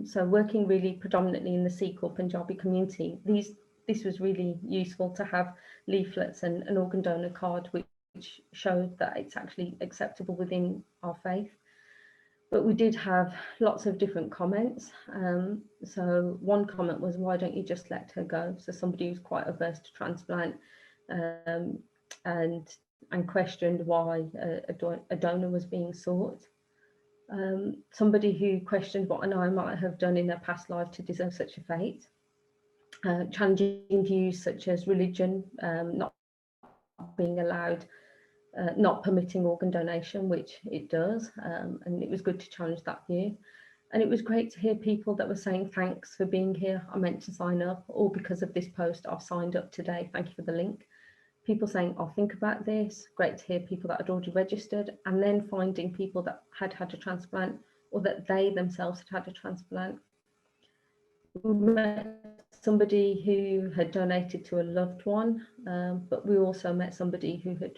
So working really predominantly in the Sikh or Punjabi community, this was really useful to have leaflets and an organ donor card, which showed that it's actually acceptable within our faith. But we did have lots of different comments. So one comment was, why don't you just let her go? So somebody who's quite averse to transplant and questioned why a donor was being sought. Somebody who questioned what Anaya might have done in her past life to deserve such a fate. Challenging views such as religion, not being allowed, not permitting organ donation, which it does, and it was good to challenge that view. And it was great to hear people that were saying, thanks for being here, I meant to sign up, or because of this post I've signed up today, thank you for the link. People saying, I'll think about this. Great to hear people that had already registered, and then finding people that had had a transplant, or that they themselves had had a transplant. We met somebody who had donated to a loved one, but we also met somebody who had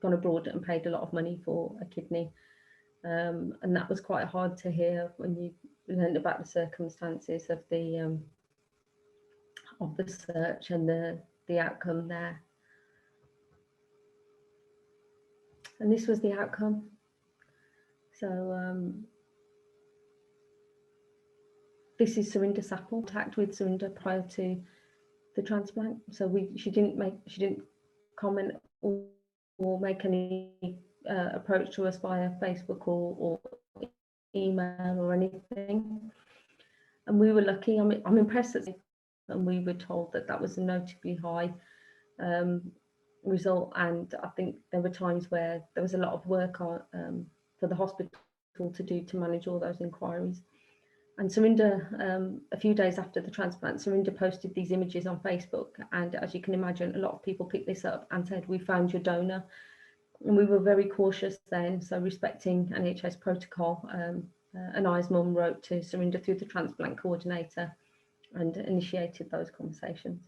gone abroad and paid a lot of money for a kidney. And that was quite hard to hear when you learned about the circumstances of the search and the outcome there. And this was the outcome. So this is Surinder Sapal. Contact with Surinder prior to the transplant. So she didn't comment or make any approach to us via Facebook or email or anything. And we were lucky. I'm impressed that, and we were told that was a notably high result. And I think there were times where there was a lot of work on for the hospital to do to manage all those inquiries. And Surinder, a few days after the transplant, Surinder posted these images on Facebook, and as you can imagine, a lot of people picked this up and said, we found your donor. And we were very cautious then, so respecting NHS protocol, Anaya's mum wrote to Surinder through the transplant coordinator and initiated those conversations.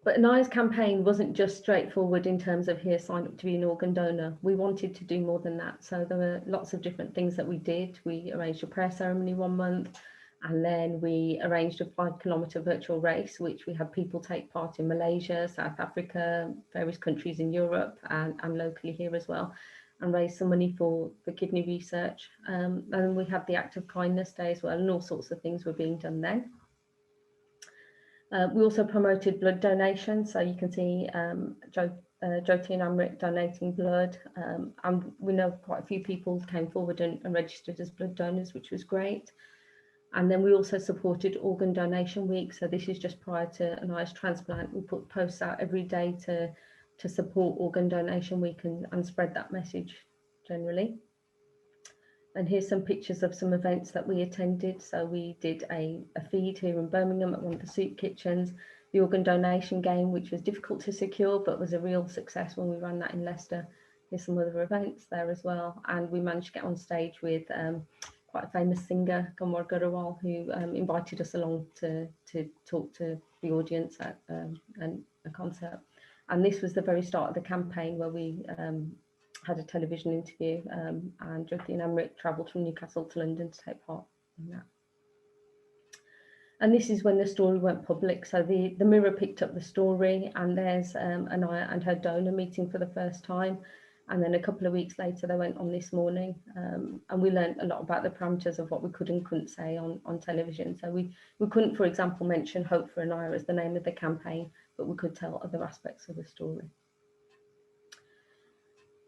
But Anaya's campaign wasn't just straightforward in terms of here, sign up to be an organ donor. We wanted to do more than that. So there were lots of different things that we did. We arranged a prayer ceremony 1 month, and then we arranged a 5-kilometre virtual race, which we had people take part in Malaysia, South Africa, various countries in Europe, and locally here as well. and raise some money for the kidney research. And we had the Act of Kindness Day as well, and all sorts of things were being done then. We also promoted blood donation, so you can see Jyoti and Amrit donating blood, and we know quite a few people came forward and registered as blood donors, which was great. And then we also supported Organ Donation Week, so this is just prior to Anaya's transplant. We put posts out every day to support Organ Donation Week and spread that message generally. And here's some pictures of some events that we attended. So we did a feed here in Birmingham at one of the soup kitchens, the organ donation game, which was difficult to secure, but was a real success when we ran that in Leicester. There's some other events there as well. And we managed to get on stage with quite a famous singer, Gomor Gurrawal, who invited us along to talk to the audience at a concert. And this was the very start of the campaign where we had a television interview, and Jyoti and Amrit travelled from Newcastle to London to take part in that. And this is when the story went public. So the Mirror picked up the story, and there's Anaya and her donor meeting for the first time. And then a couple of weeks later, they went on This Morning, and we learned a lot about the parameters of what we could and couldn't say on television. So we couldn't, for example, mention Hope for Anaya as the name of the campaign, but we could tell other aspects of the story.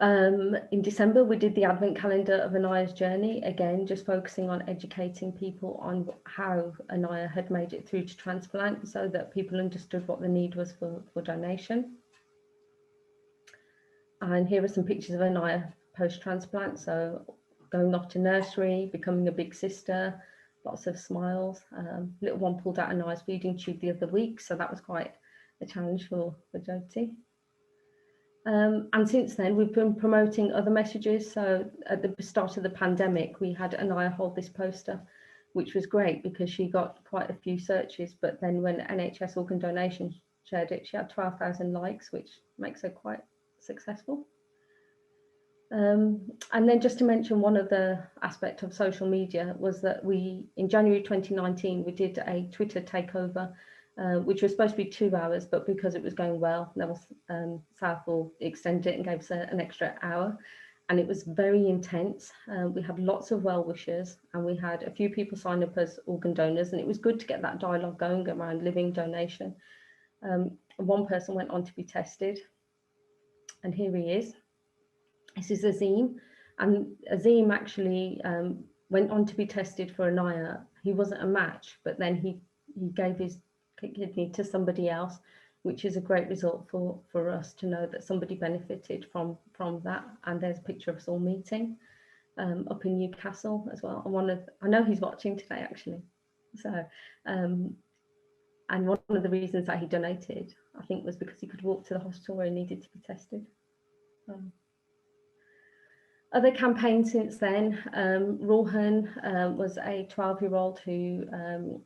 In December, we did the advent calendar of Anaya's journey, again, just focusing on educating people on how Anaya had made it through to transplant so that people understood what the need was for donation. And here are some pictures of Anaya post-transplant. So going off to nursery, becoming a big sister, lots of smiles. Little one pulled out Anaya's feeding tube the other week, so that was quite a challenge for Jyoti. And since then, we've been promoting other messages. So at the start of the pandemic, we had Anaya hold this poster, which was great because she got quite a few searches. But then when NHS Organ Donation shared it, she had 12,000 likes, which makes her quite successful. And then just to mention one other aspect of social media was that in January 2019, we did a Twitter takeover, which was supposed to be 2 hours, but because it was going well, Southall extended it and gave us an extra hour. And it was very intense. We had lots of well-wishers, and we had a few people sign up as organ donors, and it was good to get that dialogue going around living donation. One person went on to be tested, and here he is. This is Azim, and Azim actually went on to be tested for Anaya. He wasn't a match, but then he gave his kidney to somebody else, which is a great result for us to know that somebody benefited from that. And there's a picture of us all meeting up in Newcastle as well. And I know he's watching today actually. So, and one of the reasons that he donated, I think, was because he could walk to the hospital where he needed to be tested. Other campaigns since then, Rohan was a 12-year-old who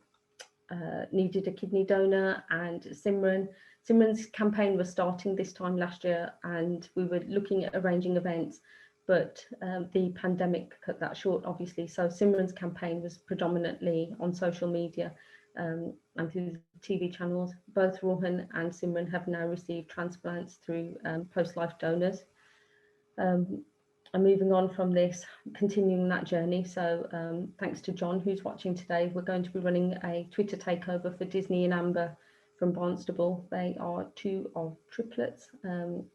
needed a kidney donor, and Simran's campaign was starting this time last year, and we were looking at arranging events, but the pandemic cut that short, obviously. So Simran's campaign was predominantly on social media and through TV channels. Both Rohan and Simran have now received transplants through post-life donors. And moving on from this, continuing that journey. So thanks to John, who's watching today, we're going to be running a Twitter takeover for Disney and Amber from Barnstable. They are 2 of triplets who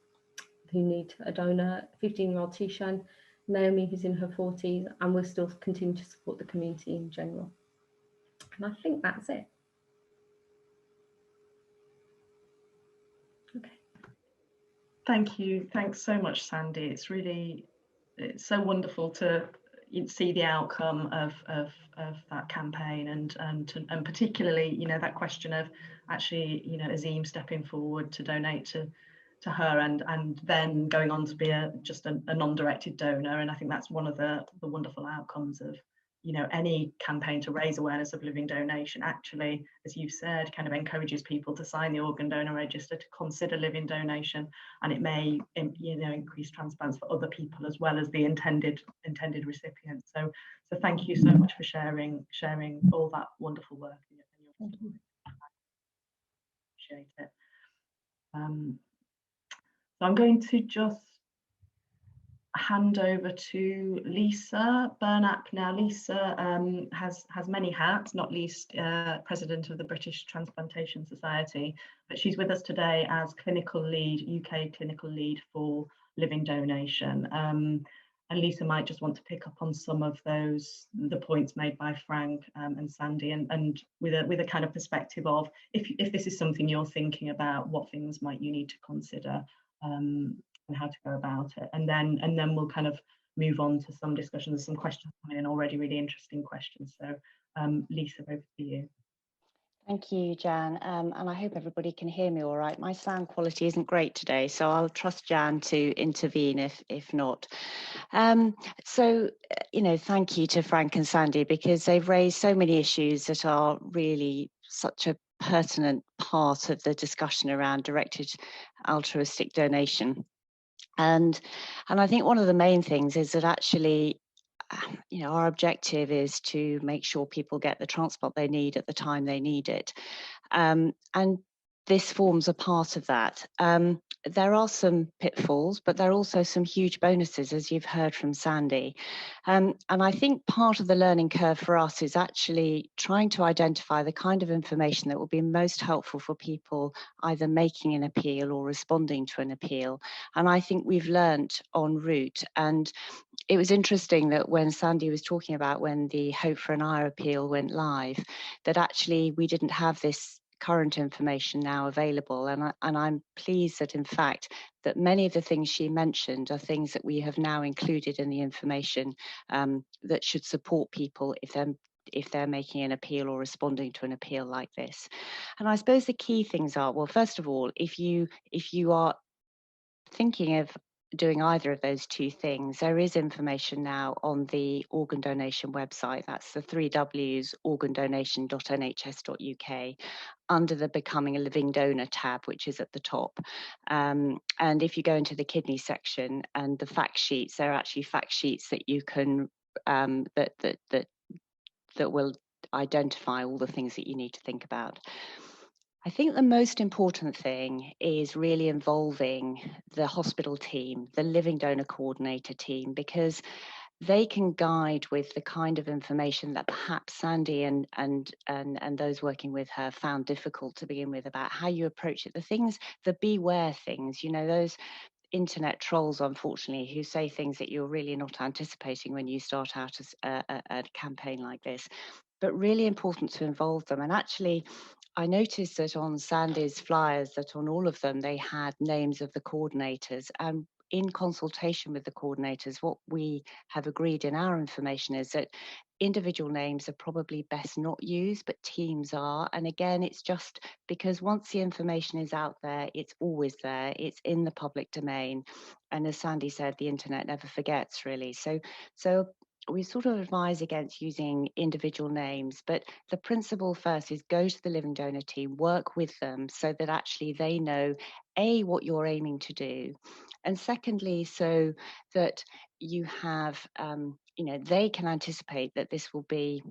need a donor, 15-year-old Tishan, Naomi, who's in her 40s, and we'll still continue to support the community in general. And I think that's it. Okay. Thank you. Thanks so much, Sandy. It's so wonderful to see the outcome of that campaign, and particularly, you know, that question of actually, you know, Azim stepping forward to donate to her, and then going on to be just a non-directed donor. And I think that's one of the wonderful outcomes of, you know, any campaign to raise awareness of living donation. Actually, as you've said, kind of encourages people to sign the organ donor register, to consider living donation, and it may, you know, increase transplants for other people as well as the intended recipients. So thank you so much for sharing all that wonderful work. Thank you. Appreciate it. So I'm going to just hand over to Lisa Burnap now. Lisa has many hats, not least President of the British Transplantation Society, but she's with us today as clinical lead, UK clinical lead for living donation. And Lisa might just want to pick up on some of the points made by Frank and Sandy, and with a kind of perspective of if this is something you're thinking about, what things might you need to consider, and how to go about it. And then we'll kind of move on to some discussions. Some questions coming in already, really interesting questions. So Lisa, over to you. Thank you, Jan, and I hope everybody can hear me all right. My sound quality isn't great today, so I'll trust Jan to intervene if not. So, thank you to Frank and Sandy, because they've raised so many issues that are really such a pertinent part of the discussion around directed altruistic donation. And I think one of the main things is that actually, our objective is to make sure people get the transport they need at the time they need it. And this forms a part of that. There are some pitfalls, but there are also some huge bonuses, as you've heard from Sandy. And I think part of the learning curve for us is actually trying to identify the kind of information that will be most helpful for people either making an appeal or responding to an appeal. And I think we've learnt en route. And it was interesting that when Sandy was talking about when the Hope for an Eye appeal went live, that actually we didn't have this current information now available, and I'm pleased that in fact that many of the things she mentioned are things that we have now included in the information that should support people if they're making an appeal or responding to an appeal like this. And I suppose the key things are, well, first of all, if you are thinking of doing either of those two things, there is information now on the organ donation website. That's the 3Ws organdonation.nhs.uk under the Becoming a Living Donor tab, which is at the top. And if you go into the kidney section and the fact sheets, there are actually fact sheets that you can that will identify all the things that you need to think about. I think the most important thing is really involving the hospital team, the living donor coordinator team, because they can guide with the kind of information that perhaps Sandy and those working with her found difficult to begin with about how you approach it. The beware things, those internet trolls, unfortunately, who say things that you're really not anticipating when you start out as a campaign like this. But really important to involve them. And actually, I noticed that on Sandy's flyers, that on all of them, they had names of the coordinators. And in consultation with the coordinators, what we have agreed in our information is that individual names are probably best not used, but teams are. And again, it's just because once the information is out there, it's always there. It's in the public domain. And as Sandy said, the internet never forgets, really. So we sort of advise against using individual names, but the principle first is go to the living donor team, work with them so that actually they know, A, what you're aiming to do, and secondly, so that you have, they can anticipate that this will be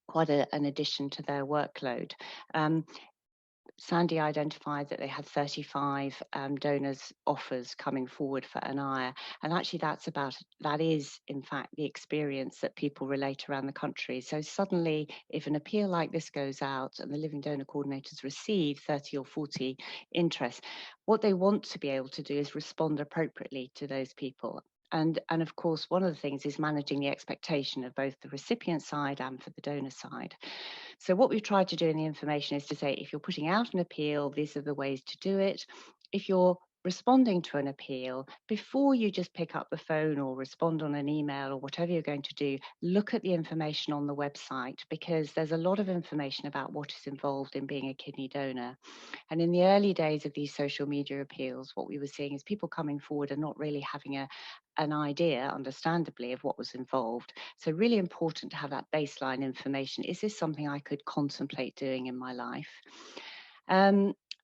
quite an addition to their workload. Sandy identified that they had 35 donors offers coming forward for an eye, and actually that is in fact the experience that people relate around the country. So suddenly, if an appeal like this goes out and the living donor coordinators receive 30 or 40 interests, what they want to be able to do is respond appropriately to those people. And of course, one of the things is managing the expectation of both the recipient side and for the donor side. So what we've tried to do in the information is to say, if you're putting out an appeal, these are the ways to do it. If you're responding to an appeal, before you just pick up the phone or respond on an email or whatever you're going to do, look at the information on the website, because there's a lot of information about what is involved in being a kidney donor. And in the early days of these social media appeals, what we were seeing is people coming forward and not really having an idea, understandably, of what was involved. So really important to have that baseline information. Is this something I could contemplate doing in my life?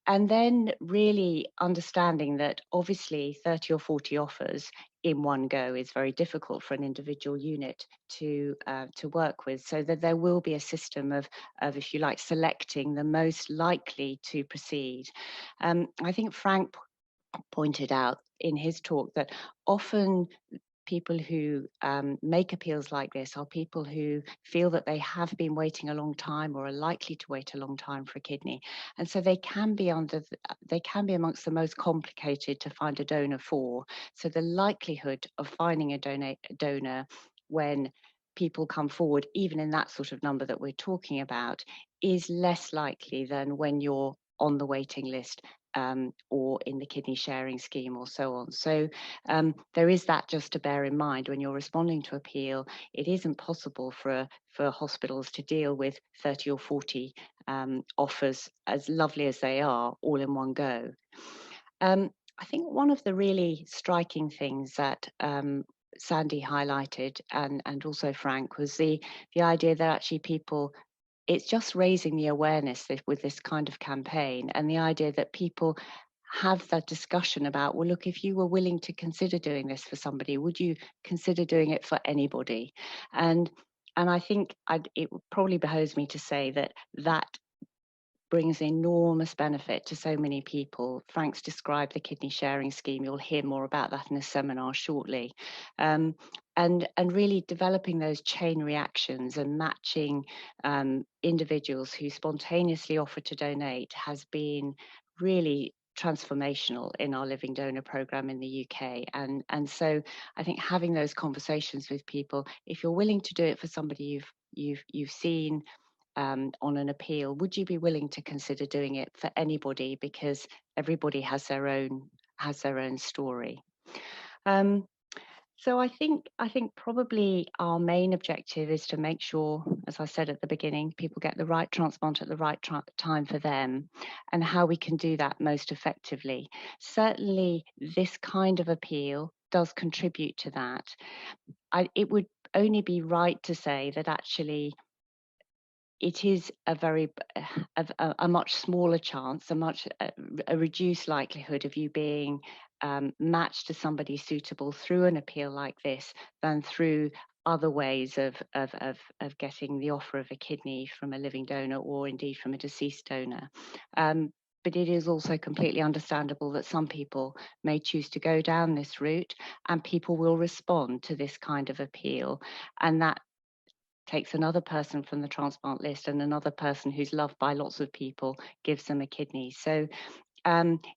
And then really understanding that obviously 30 or 40 offers in one go is very difficult for an individual unit to work with, so that there will be a system of, if you like, selecting the most likely to proceed. I think Frank pointed out in his talk that often people who make appeals like this are people who feel that they have been waiting a long time or are likely to wait a long time for a kidney, and so they can be amongst the most complicated to find a donor for. So the likelihood of finding a donor when people come forward, even in that sort of number that we're talking about, is less likely than when you're on the waiting list or in the kidney sharing scheme or so on. So there is that just to bear in mind when you're responding to appeal. It isn't possible for hospitals to deal with 30 or 40 offers, as lovely as they are, all in one go. I think one of the really striking things that Sandy highlighted and also Frank was the idea that actually people, it's just raising the awareness with this kind of campaign, and the idea that people have that discussion about, well, look, if you were willing to consider doing this for somebody, would you consider doing it for anybody? And I think it probably behoves me to say that brings enormous benefit to so many people. Frank's described the kidney sharing scheme. You'll hear more about that in a seminar shortly. And really developing those chain reactions and matching individuals who spontaneously offer to donate has been really transformational in our living donor program in the UK. And so I think having those conversations with people, if you're willing to do it for somebody you've seen on an appeal, would you be willing to consider doing it for anybody, because everybody has their own story. So I think probably our main objective is to make sure, as I said at the beginning, people get the right transplant at the right time for them, and how we can do that most effectively. Certainly this kind of appeal does contribute to that. It would only be right to say that actually it is a much smaller chance, a reduced likelihood of you being matched to somebody suitable through an appeal like this than through other ways of getting the offer of a kidney from a living donor or indeed from a deceased donor. But it is also completely understandable that some people may choose to go down this route, and people will respond to this kind of appeal, and that takes another person from the transplant list, and another person who's loved by lots of people gives them a kidney. So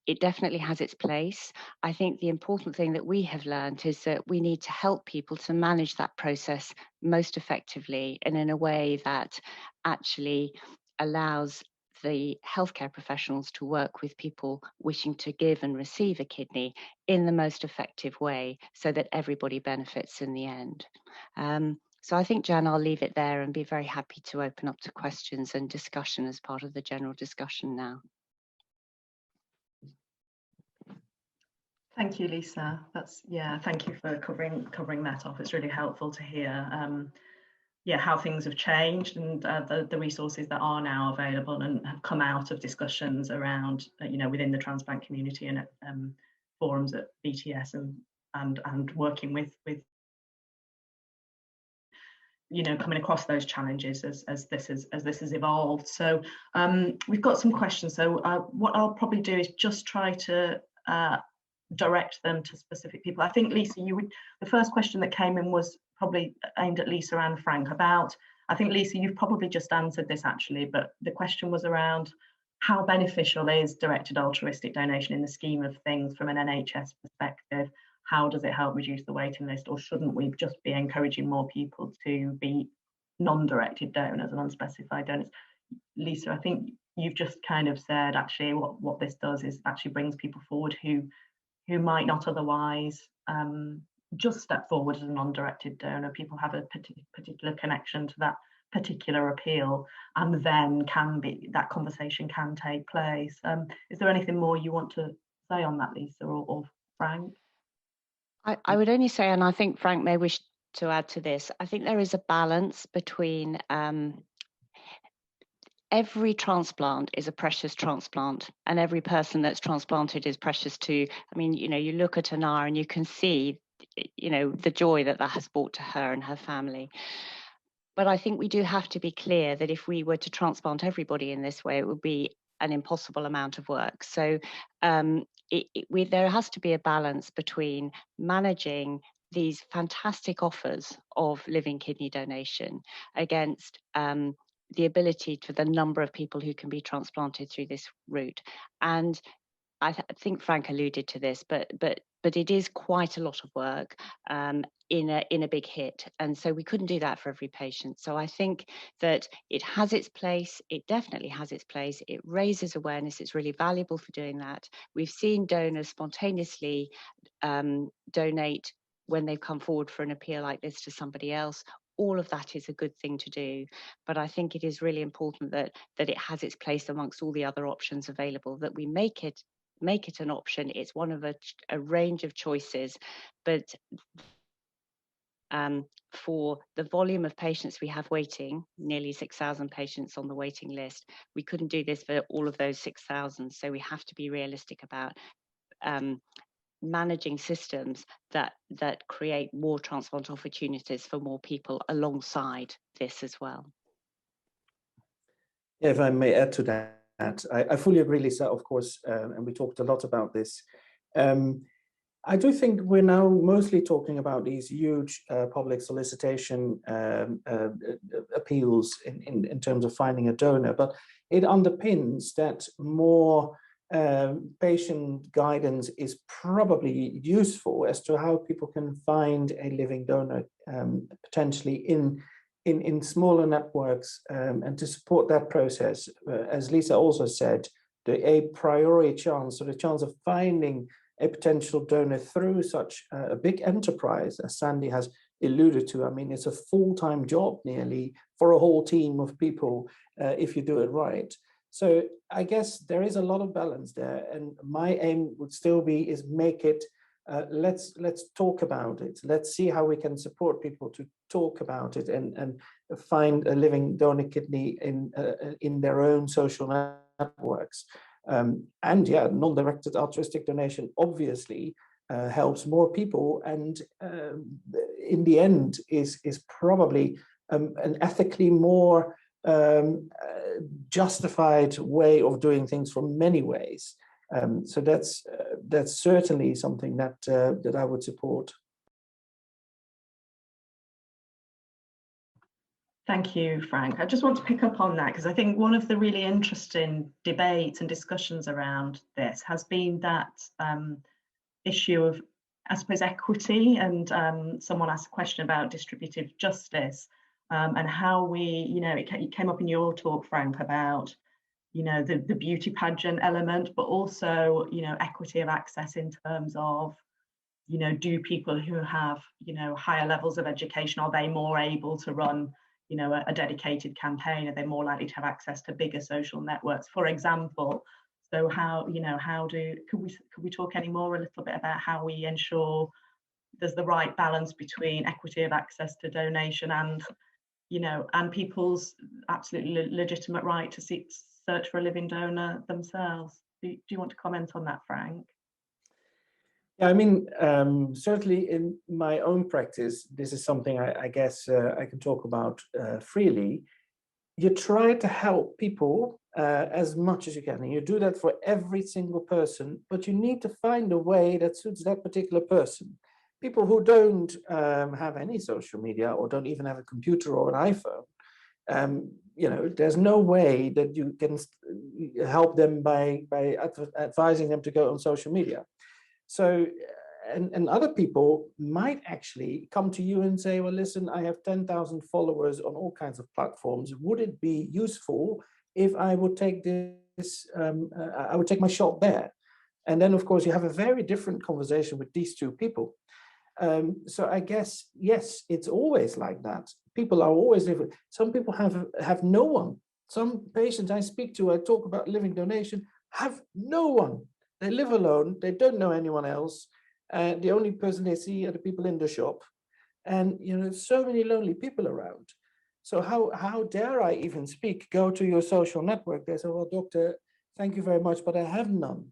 it definitely has its place. I think the important thing that we have learned is that we need to help people to manage that process most effectively and in a way that actually allows the healthcare professionals to work with people wishing to give and receive a kidney in the most effective way, so that everybody benefits in the end. So I think, Jan, I'll leave it there and be very happy to open up to questions and discussion as part of the general discussion now. Thank you, Lisa. Thank you for covering that off. It's really helpful to hear how things have changed, and the resources that are now available and have come out of discussions around within the transplant community and at forums at BTS and working with coming across those challenges as this has evolved. So we've got some questions. So what I'll probably do is just try to direct them to specific people. I think, Lisa, the first question that came in was probably aimed at Lisa and Frank about, I think, Lisa, you've probably just answered this actually, but the question was around how beneficial is directed altruistic donation in the scheme of things from an NHS perspective? How does it help reduce the waiting list, or shouldn't we just be encouraging more people to be non-directed donors and unspecified donors? Lisa, I think you've just kind of said actually what this does is actually brings people forward who might not otherwise just step forward as a non-directed donor. People have a particular connection to that particular appeal, and then that conversation can take place. Is there anything more you want to say on that, Lisa or Frank? I would only say, and I think Frank may wish to add to this, I think there is a balance between every transplant is a precious transplant, and every person that's transplanted is precious too. I mean, you look at Anara and you can see, the joy that has brought to her and her family. But I think we do have to be clear that if we were to transplant everybody in this way, it would be an impossible amount of work. So there has to be a balance between managing these fantastic offers of living kidney donation against the ability to the number of people who can be transplanted through this route. And I think Frank alluded to this, but it is quite a lot of work in a big hit, and so we couldn't do that for every patient. So I think that it has its place. It definitely has its place. It raises awareness. It's really valuable for doing that. We've seen donors spontaneously donate when they've come forward for an appeal like this to somebody else. All of that is a good thing to do, but I think it is really important that it has its place amongst all the other options available, that we make it an option. It's one of a range of choices, but for the volume of patients we have waiting, nearly 6,000 patients on the waiting list, we couldn't do this for all of those 6,000. So we have to be realistic about managing systems that create more transplant opportunities for more people alongside this as well. Yeah, if I may add to that, I fully agree, Lisa, of course, and we talked a lot about this. I do think we're now mostly talking about these huge public solicitation appeals in terms of finding a donor, but it underpins that more patient guidance is probably useful as to how people can find a living donor potentially in smaller networks, and to support that process, as Lisa also said, a priori chance, or the chance of finding a potential donor through such a big enterprise, as Sandy has alluded to. I mean, it's a full-time job nearly for a whole team of people if you do it right. So I guess there is a lot of balance there, and my aim would still be is make it, let's talk about it. Let's see how we can support people to talk about it and find a living donor kidney in their own social networks. And yeah, non-directed altruistic donation obviously helps more people, and in the end is probably an ethically more justified way of doing things from many ways. So that's certainly something that I would support. Thank you, Frank. I just want to pick up on that, because I think one of the really interesting debates and discussions around this has been that issue of, I suppose, equity, and someone asked a question about distributive justice, and how we, it came up in your talk, Frank, about, the beauty pageant element, but also, equity of access in terms of, do people who have, higher levels of education, are they more able to run, a dedicated campaign? Are they more likely to have access to bigger social networks, for example? So how, could we talk any more a little bit about how we ensure there's the right balance between equity of access to donation and, and people's absolutely legitimate right to search for a living donor themselves? Do you want to comment on that, Frank? Yeah, I mean, certainly in my own practice, this is something I guess I can talk about freely. You try to help people as much as you can, and you do that for every single person, but you need to find a way that suits that particular person. People who don't have any social media or don't even have a computer or an iPhone, there's no way that you can help them by advising them to go on social media. So, and other people might actually come to you and say, well, listen, I have 10,000 followers on all kinds of platforms. Would it be useful if I would take this, I would take my shot there? And then, of course, you have a very different conversation with these two people. So I guess, yes, it's always like that. People are always different. Some people have no one. Some patients I speak to, I talk about living donation, have no one. They live alone. They don't know anyone else. The only person they see are the people in the shop. And, so many lonely people around. So how dare I even speak? Go to your social network. They say, well, doctor, thank you very much, but I have none.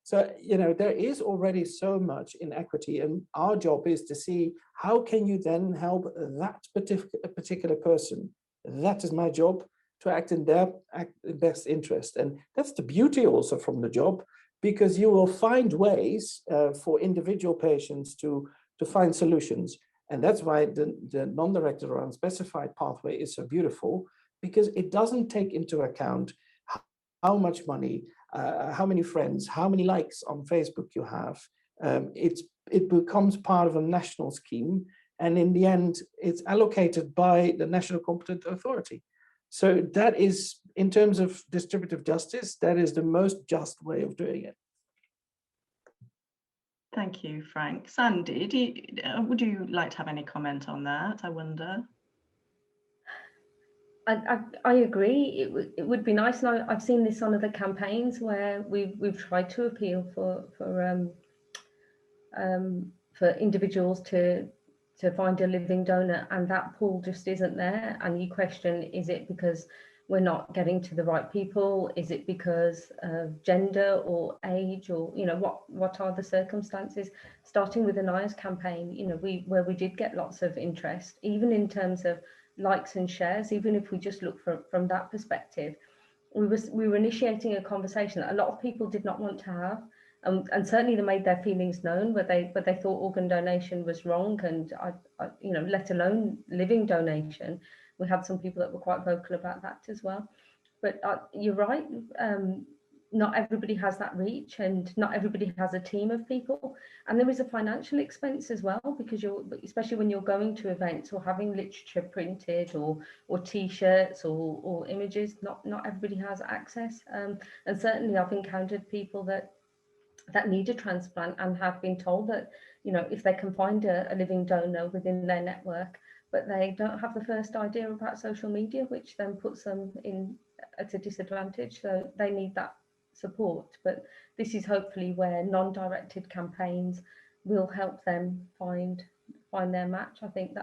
So, there is already so much inequity, and our job is to see how can you then help that particular person. That is my job. to act in their best interest. And that's the beauty also from the job, because you will find ways for individual patients to find solutions. And that's why the non-directed or unspecified pathway is so beautiful, because it doesn't take into account how much money, how many friends, how many likes on Facebook you have. It becomes part of a national scheme. And in the end, it's allocated by the national competent authority. So that is, in terms of distributive justice, that is the most just way of doing it. Thank you, Frank. Sandy, would you like to have any comment on that, I wonder? I agree. It would be nice, and I've seen this on other campaigns where we've tried to appeal for individuals to find a living donor, and that pool just isn't there. And you question, is it because we're not getting to the right people? Is it because of gender or age, or what are the circumstances? Starting with the NIAS campaign, where we did get lots of interest, even in terms of likes and shares, even if we just look from that perspective, we were initiating a conversation that a lot of people did not want to have. And certainly they made their feelings known, but they thought organ donation was wrong, and let alone living donation. We had some people that were quite vocal about that as well. But you're right, not everybody has that reach, and not everybody has a team of people, and there is a financial expense as well, because especially when you're going to events or having literature printed or t-shirts or images, not everybody has access. And certainly I've encountered people that need a transplant and have been told that, if they can find a living donor within their network, but they don't have the first idea about social media, which then puts them at a disadvantage. So they need that support. But this is hopefully where non-directed campaigns will help them find their match. I think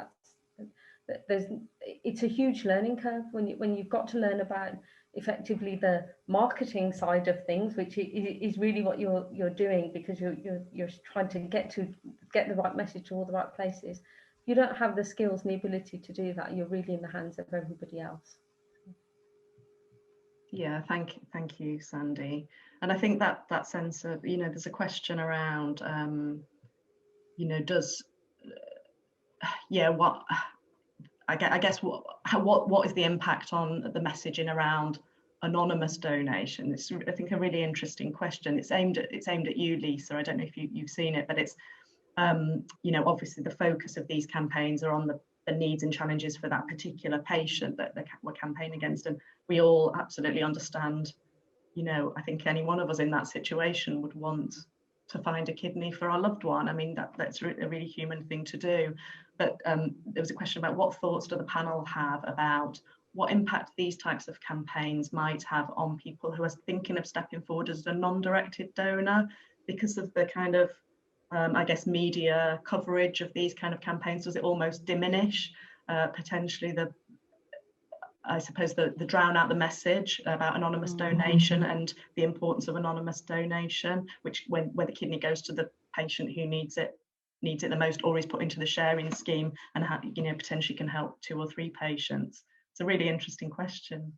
it's a huge learning curve when you've got to learn about effectively the marketing side of things, which is really what you're doing, because you're trying to get the right message to all the right places. If you don't have the skills and the ability to do that, you're really in the hands of everybody else. Yeah, thank you, Sandy. And I think that sense of, there's a question around, does, what I guess what is the impact on the messaging around anonymous donation? It's, I think, a really interesting question. It's aimed at you, Lisa. I don't know if you've seen it, but it's obviously the focus of these campaigns are on the needs and challenges for that particular patient that we're campaigning against, and we all absolutely understand. I think any one of us in that situation would want to find a kidney for our loved one. I mean, that's a really human thing to do. But there was a question about what thoughts do the panel have about what impact these types of campaigns might have on people who are thinking of stepping forward as a non-directed donor, because of the kind of, I guess, media coverage of these kind of campaigns. Does it almost diminish potentially the drown out the message about anonymous donation and the importance of anonymous donation, which where the kidney goes to the patient who needs it the most, or is put into the sharing scheme and potentially can help 2 or 3 patients? It's a really interesting question.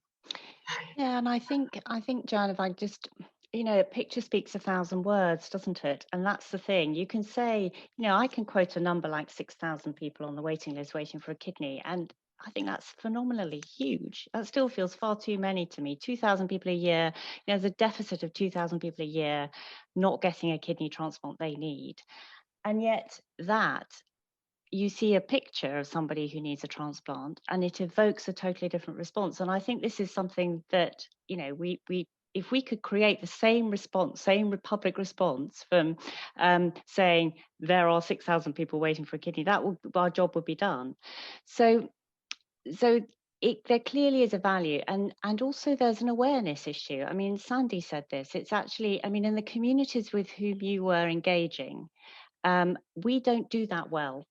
Yeah, and I think Jan, if I just, a picture speaks 1,000 words, doesn't it? And that's the thing. You can say, I can quote a number like 6,000 people on the waiting list waiting for a kidney, and I think that's phenomenally huge. That still feels far too many to me. 2,000 people a year, there's a deficit of 2,000 people a year not getting a kidney transplant they need. And yet you see a picture of somebody who needs a transplant and it evokes a totally different response. And I think this is something that, if we could create the same response, same public response from saying there are 6,000 people waiting for a kidney, our job would be done. So there clearly is a value, and also there's an awareness issue. I mean, Sandy said this. It's actually, in the communities with whom you were engaging, we don't do that well.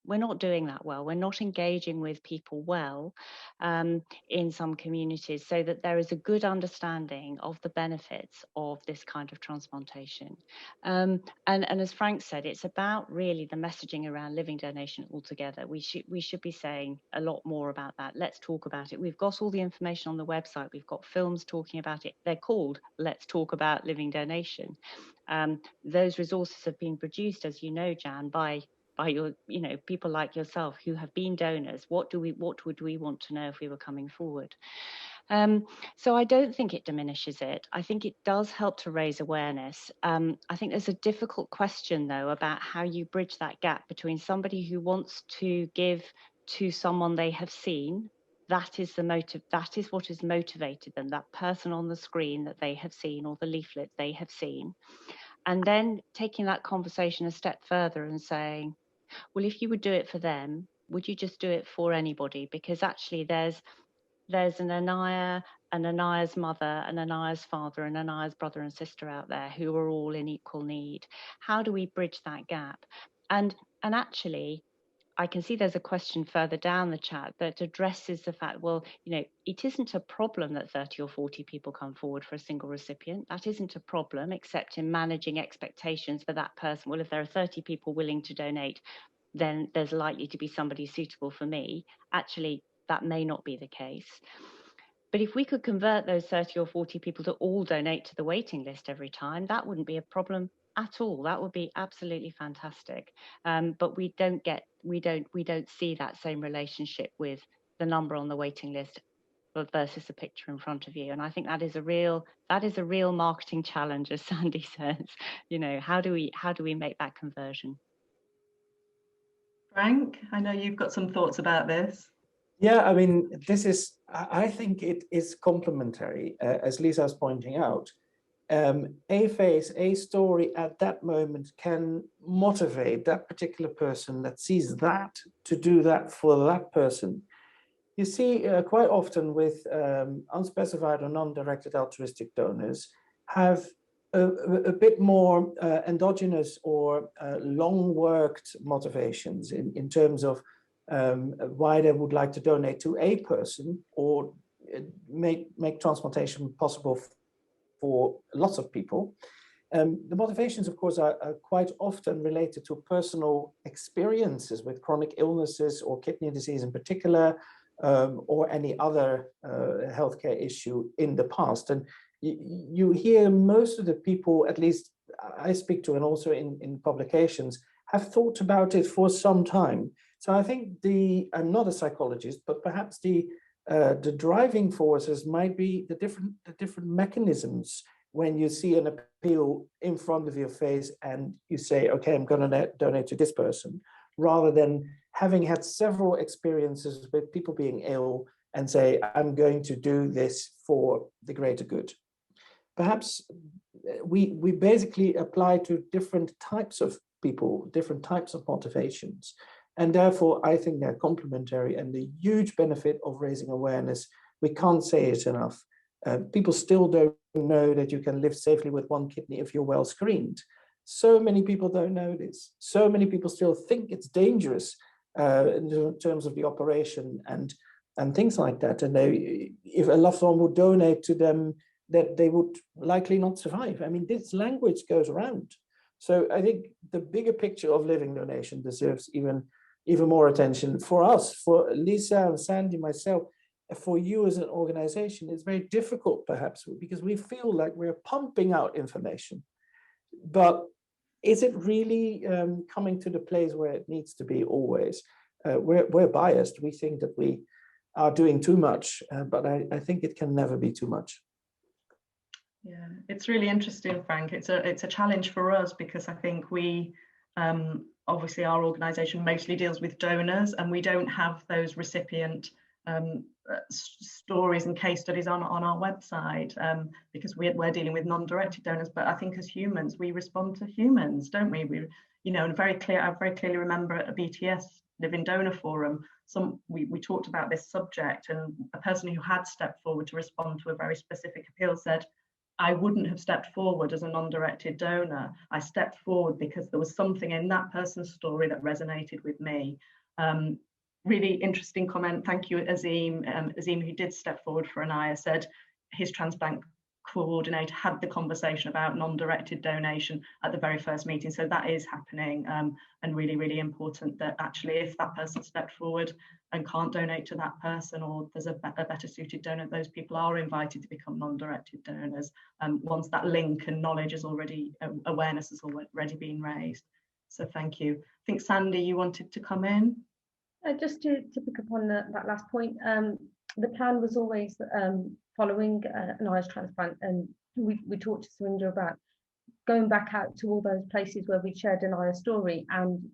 we're not doing that well. We're not engaging with people well in some communities, so that there is a good understanding of the benefits of this kind of transplantation. And as Frank said, it's about really the messaging around living donation altogether. We should be saying a lot more about that. Let's talk about it. We've got all the information on the website. We've got films talking about it. They're called Let's Talk About Living Donation. Those resources have been produced, as you know, Jan, by your, people like yourself who have been donors. What would we want to know if we were coming forward? So I don't think it diminishes it. I think it does help to raise awareness. I think there's a difficult question, though, about how you bridge that gap between somebody who wants to give to someone they have seen. That is the motive. That is what has motivated them, that person on the screen that they have seen, or the leaflet they have seen. And then taking that conversation a step further and saying, well, if you would do it for them, would you just do it for anybody? Because actually there's an Anaya, and Anaya's mother, and Anaya's father, and Anaya's brother and sister out there who are all in equal need. How do we bridge that gap? And actually, I can see there's a question further down the chat that addresses the fact, well, it isn't a problem that 30 or 40 people come forward for a single recipient. That isn't a problem, except in managing expectations for that person. Well, if there are 30 people willing to donate, then there's likely to be somebody suitable for me. Actually, that may not be the case. But if we could convert those 30 or 40 people to all donate to the waiting list every time, that wouldn't be a problem at all. That would be absolutely fantastic. But we don't see that same relationship with the number on the waiting list versus the picture in front of you. And I think that is a real marketing challenge, as Sandy says. How do we make that conversion? Frank, I know you've got some thoughts about this. Yeah, I mean, I think it is complementary, as Lisa was pointing out. A face, a story at that moment can motivate that particular person that sees that to do that for that person. You see, quite often with unspecified or non-directed altruistic donors have a bit more endogenous or long-worked motivations in terms of why they would like to donate to a person or make transplantation possible for lots of people. The motivations, of course, are quite often related to personal experiences with chronic illnesses or kidney disease in particular, or any other healthcare issue in the past. And you hear most of the people, at least I speak to, and also in publications, have thought about it for some time. So I think I'm not a psychologist, but perhaps the driving forces might be the different mechanisms when you see an appeal in front of your face and you say, okay, I'm going to donate to this person, rather than having had several experiences with people being ill and say, I'm going to do this for the greater good. Perhaps we basically apply to different types of people, different types of motivations. And therefore, I think they're complementary, and the huge benefit of raising awareness, we can't say it enough. People still don't know that you can live safely with one kidney if you're well screened. So many people don't know this. So many people still think it's dangerous in terms of the operation and things like that. And if a loved one would donate to them, that they would likely not survive. I mean, this language goes around. So I think the bigger picture of living donation deserves even more attention for us, for Lisa and Sandy, myself, for you as an organization. It's very difficult, perhaps, because we feel like we're pumping out information. But is it really coming to the place where it needs to be always? We're biased. We think that we are doing too much, but I think it can never be too much. Yeah, it's really interesting, Frank. It's a challenge for us, because I think we obviously our organisation mostly deals with donors, and we don't have those recipient stories and case studies on our website, because we're dealing with non-directed donors. But I think as humans, we respond to humans, don't we? And I very clearly remember at a BTS Living Donor Forum, we talked about this subject, and a person who had stepped forward to respond to a very specific appeal said, I wouldn't have stepped forward as a non-directed donor. I stepped forward because there was something in that person's story that resonated with me. Really interesting comment. Thank you, Azim. Azim, who did step forward for Anaya, said his transplant coordinator had the conversation about non-directed donation at the very first meeting. So that is happening, and really, really important that actually if that person stepped forward and can't donate to that person, or there's a better suited donor, those people are invited to become non-directed donors once that link and knowledge is already, awareness has already been raised. So thank you. I think Sandy, you wanted to come in. Just to pick up on that last point, the plan was always following an eyes transplant, and we talked to Surinder about going back out to all those places where we shared an eye story and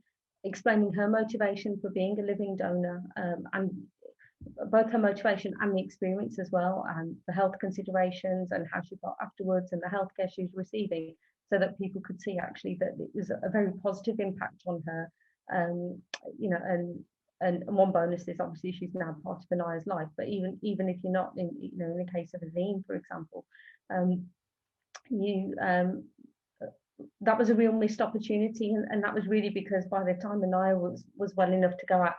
explaining her motivation for being a living donor, and both her motivation and the experience as well, and the health considerations and how she felt afterwards and the healthcare she was receiving, so that people could see actually that it was a very positive impact on her. You know, and one bonus is obviously she's now part of Anaya's life, but even if you're not, in, you know, in the case of Azim, for example, that was a real missed opportunity, and that was really because by the time Anaya was well enough to go out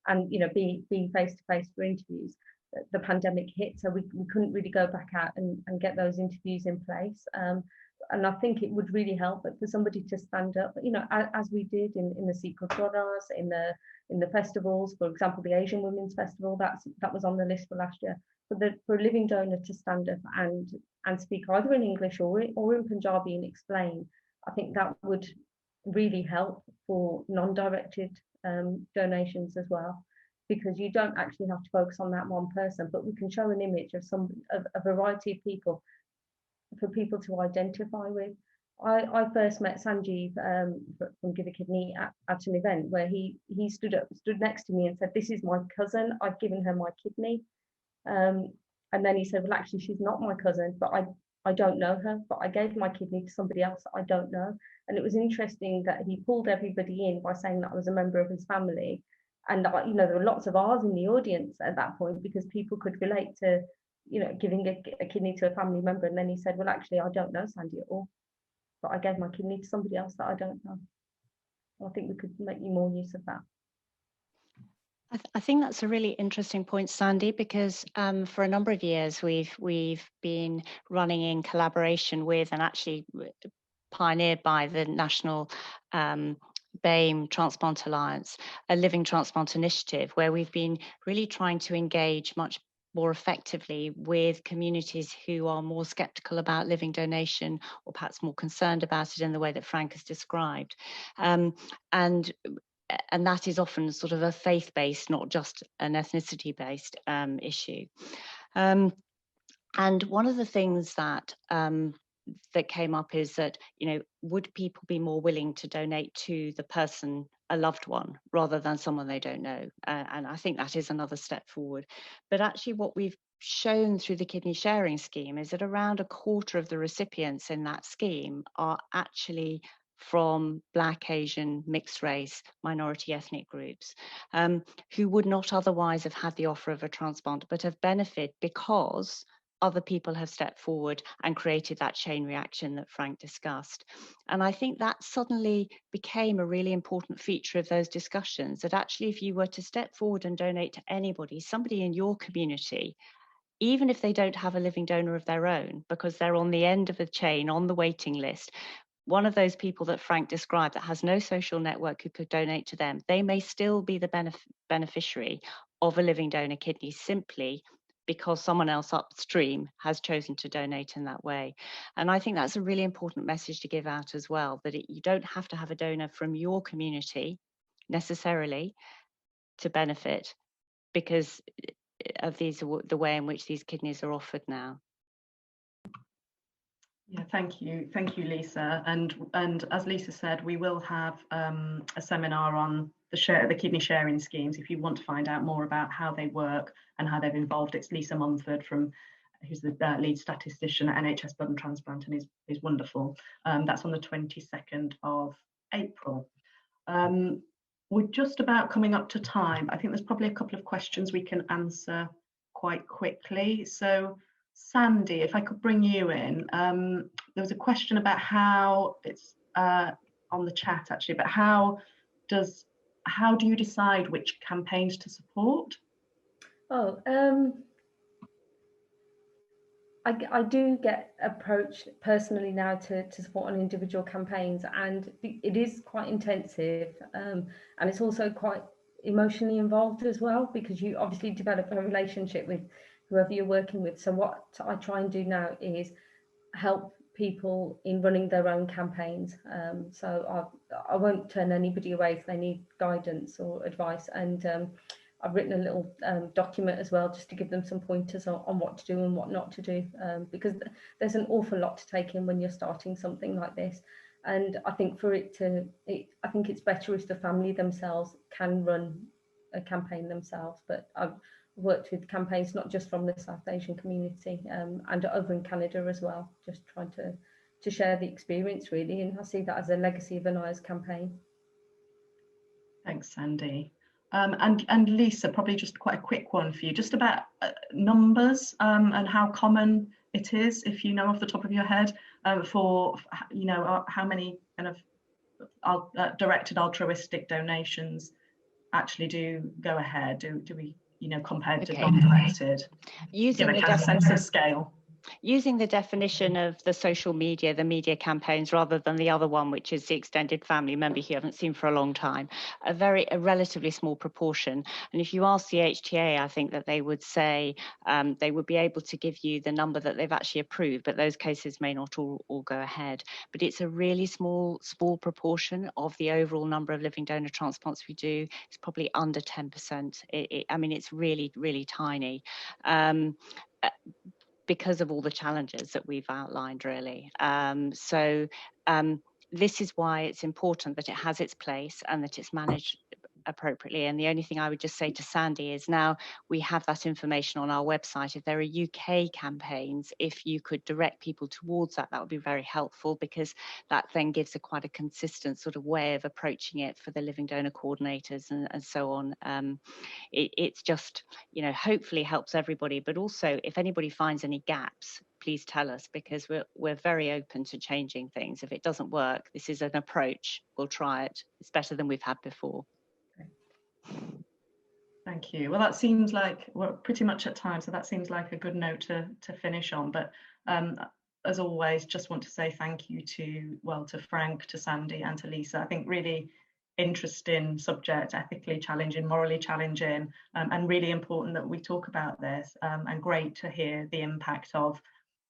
and you know be face to face for interviews, the pandemic hit, so we couldn't really go back out and get those interviews in place. And I think it would really help for somebody to stand up, you know, as we did in the Secret Brothers, in the festivals, for example, the Asian Women's Festival, that was on the list for last year. For a living donor to stand up and speak either in English or in Punjabi and explain, I think that would really help for non-directed donations as well, because you don't actually have to focus on that one person, but we can show an image of a variety of people for people to identify with. I first met Sanjeev from Give a Kidney at an event where he stood next to me and said, "This is my cousin. I've given her my kidney." And then he said, "Well, actually, she's not my cousin, but I don't know her, but I gave my kidney to somebody else that I don't know." And it was interesting that he pulled everybody in by saying that I was a member of his family. And you know, there were lots of ours in the audience at that point because people could relate to, you know, giving a kidney to a family member. And then he said, "Well, actually, I don't know Sandy at all, but I gave my kidney to somebody else that I don't know." I think we could make more use of that. I think that's a really interesting point, Sandy, because for a number of years we've been running in collaboration with and actually pioneered by the National BAME Transplant Alliance, a Living Transplant Initiative, where we've been really trying to engage much more effectively with communities who are more skeptical about living donation, or perhaps more concerned about it in the way that Frank has described. And that is often sort of a faith-based, not just an ethnicity-based issue. And one of the things that that came up is that, you know, would people be more willing to donate to the person, a loved one, rather than someone they don't know? And I think that is another step forward. But actually what we've shown through the kidney sharing scheme is that around a quarter of the recipients in that scheme are actually from Black, Asian, mixed race, minority ethnic groups, who would not otherwise have had the offer of a transplant, but have benefited because other people have stepped forward and created that chain reaction that Frank discussed. And I think that suddenly became a really important feature of those discussions, that actually if you were to step forward and donate to anybody, somebody in your community, even if they don't have a living donor of their own, because they're on the end of the chain, on the waiting list, one of those people that Frank described that has no social network who could donate to them, they may still be the beneficiary of a living donor kidney simply because someone else upstream has chosen to donate in that way. And I think that's a really important message to give out as well, that you don't have to have a donor from your community necessarily to benefit because of the way in which these kidneys are offered now. Yeah, thank you, Lisa. And as Lisa said, we will have a seminar on the kidney sharing schemes. If you want to find out more about how they work and how they've involved, it's Lisa Mumford who's the lead statistician at NHS Blood and Transplant, and is wonderful. That's on the 22nd of April. We're just about coming up to time. I think there's probably a couple of questions we can answer quite quickly. So Sandy, if I could bring you in, there was a question about how it's on the chat actually, but how do you decide which campaigns to support? Oh, I do get approached personally now to support on individual campaigns, and it is quite intensive, and it's also quite emotionally involved as well, because you obviously develop a relationship with whoever you're working with. So what I try and do now is help people in running their own campaigns. So I won't turn anybody away if they need guidance or advice, and I've written a little document as well, just to give them some pointers on what to do and what not to do, because there's an awful lot to take in when you're starting something like this. And I think I think it's better if the family themselves can run a campaign themselves. But I've worked with campaigns not just from the South Asian community, and over in Canada as well, just trying to share the experience really, and I see that as a legacy of Anaya's campaign. Thanks, Sandy. And Lisa, probably just quite a quick one for you, just about numbers and how common it is, if you know off the top of your head, for how many kind of directed altruistic donations actually do go ahead. Do we, compared to non-directed? Using give a sense of scale. Using the definition of the social media, the media campaigns, rather than the other one, which is the extended family member you haven't seen for a long time, a relatively small proportion. And if you ask the HTA, I think that they would say they would be able to give you the number that they've actually approved, but those cases may not all go ahead. But it's a really small proportion of the overall number of living donor transplants we do. It's probably under 10%. I mean, it's really, really tiny. Because of all the challenges that we've outlined, really. This is why it's important that it has its place and that it's managed appropriately. And the only thing I would just say to Sandy is, now we have that information on our website. If there are UK campaigns, if you could direct people towards that, that would be very helpful, because that then gives quite a consistent sort of way of approaching it for the living donor coordinators and so on. It's just, hopefully helps everybody, but also if anybody finds any gaps, please tell us, because we're very open to changing things. If it doesn't work, this is an approach, we'll try it. It's better than we've had before. Thank you. Well, that seems like we're pretty much at time, so that seems like a good note to finish on. But as always, just want to say thank you to Frank, to Sandy, and to Lisa. I think really interesting subject, ethically challenging, morally challenging, and really important that we talk about this, and great to hear the impact of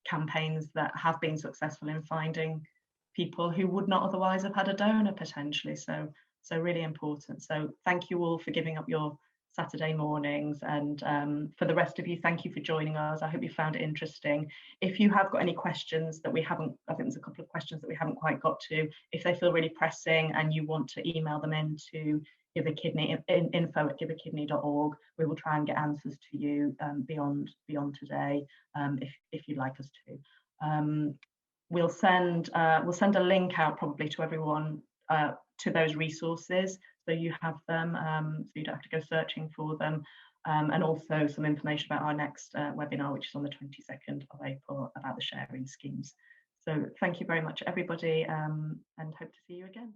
campaigns that have been successful in finding people who would not otherwise have had a donor potentially. So really important. So thank you all for giving up your Saturday mornings, and for the rest of you, thank you for joining us. I hope you found it interesting. If you have got any questions that we haven't, I think there's a couple of questions that we haven't quite got to, if they feel really pressing and you want to email them in to info@giveakidney.org, we will try and get answers to you beyond today, if you'd like us to. We'll send a link out probably to everyone to those resources, so you have them, so you don't have to go searching for them, and also some information about our next webinar, which is on the 22nd of April, about the sharing schemes. So thank you very much, everybody, and hope to see you again.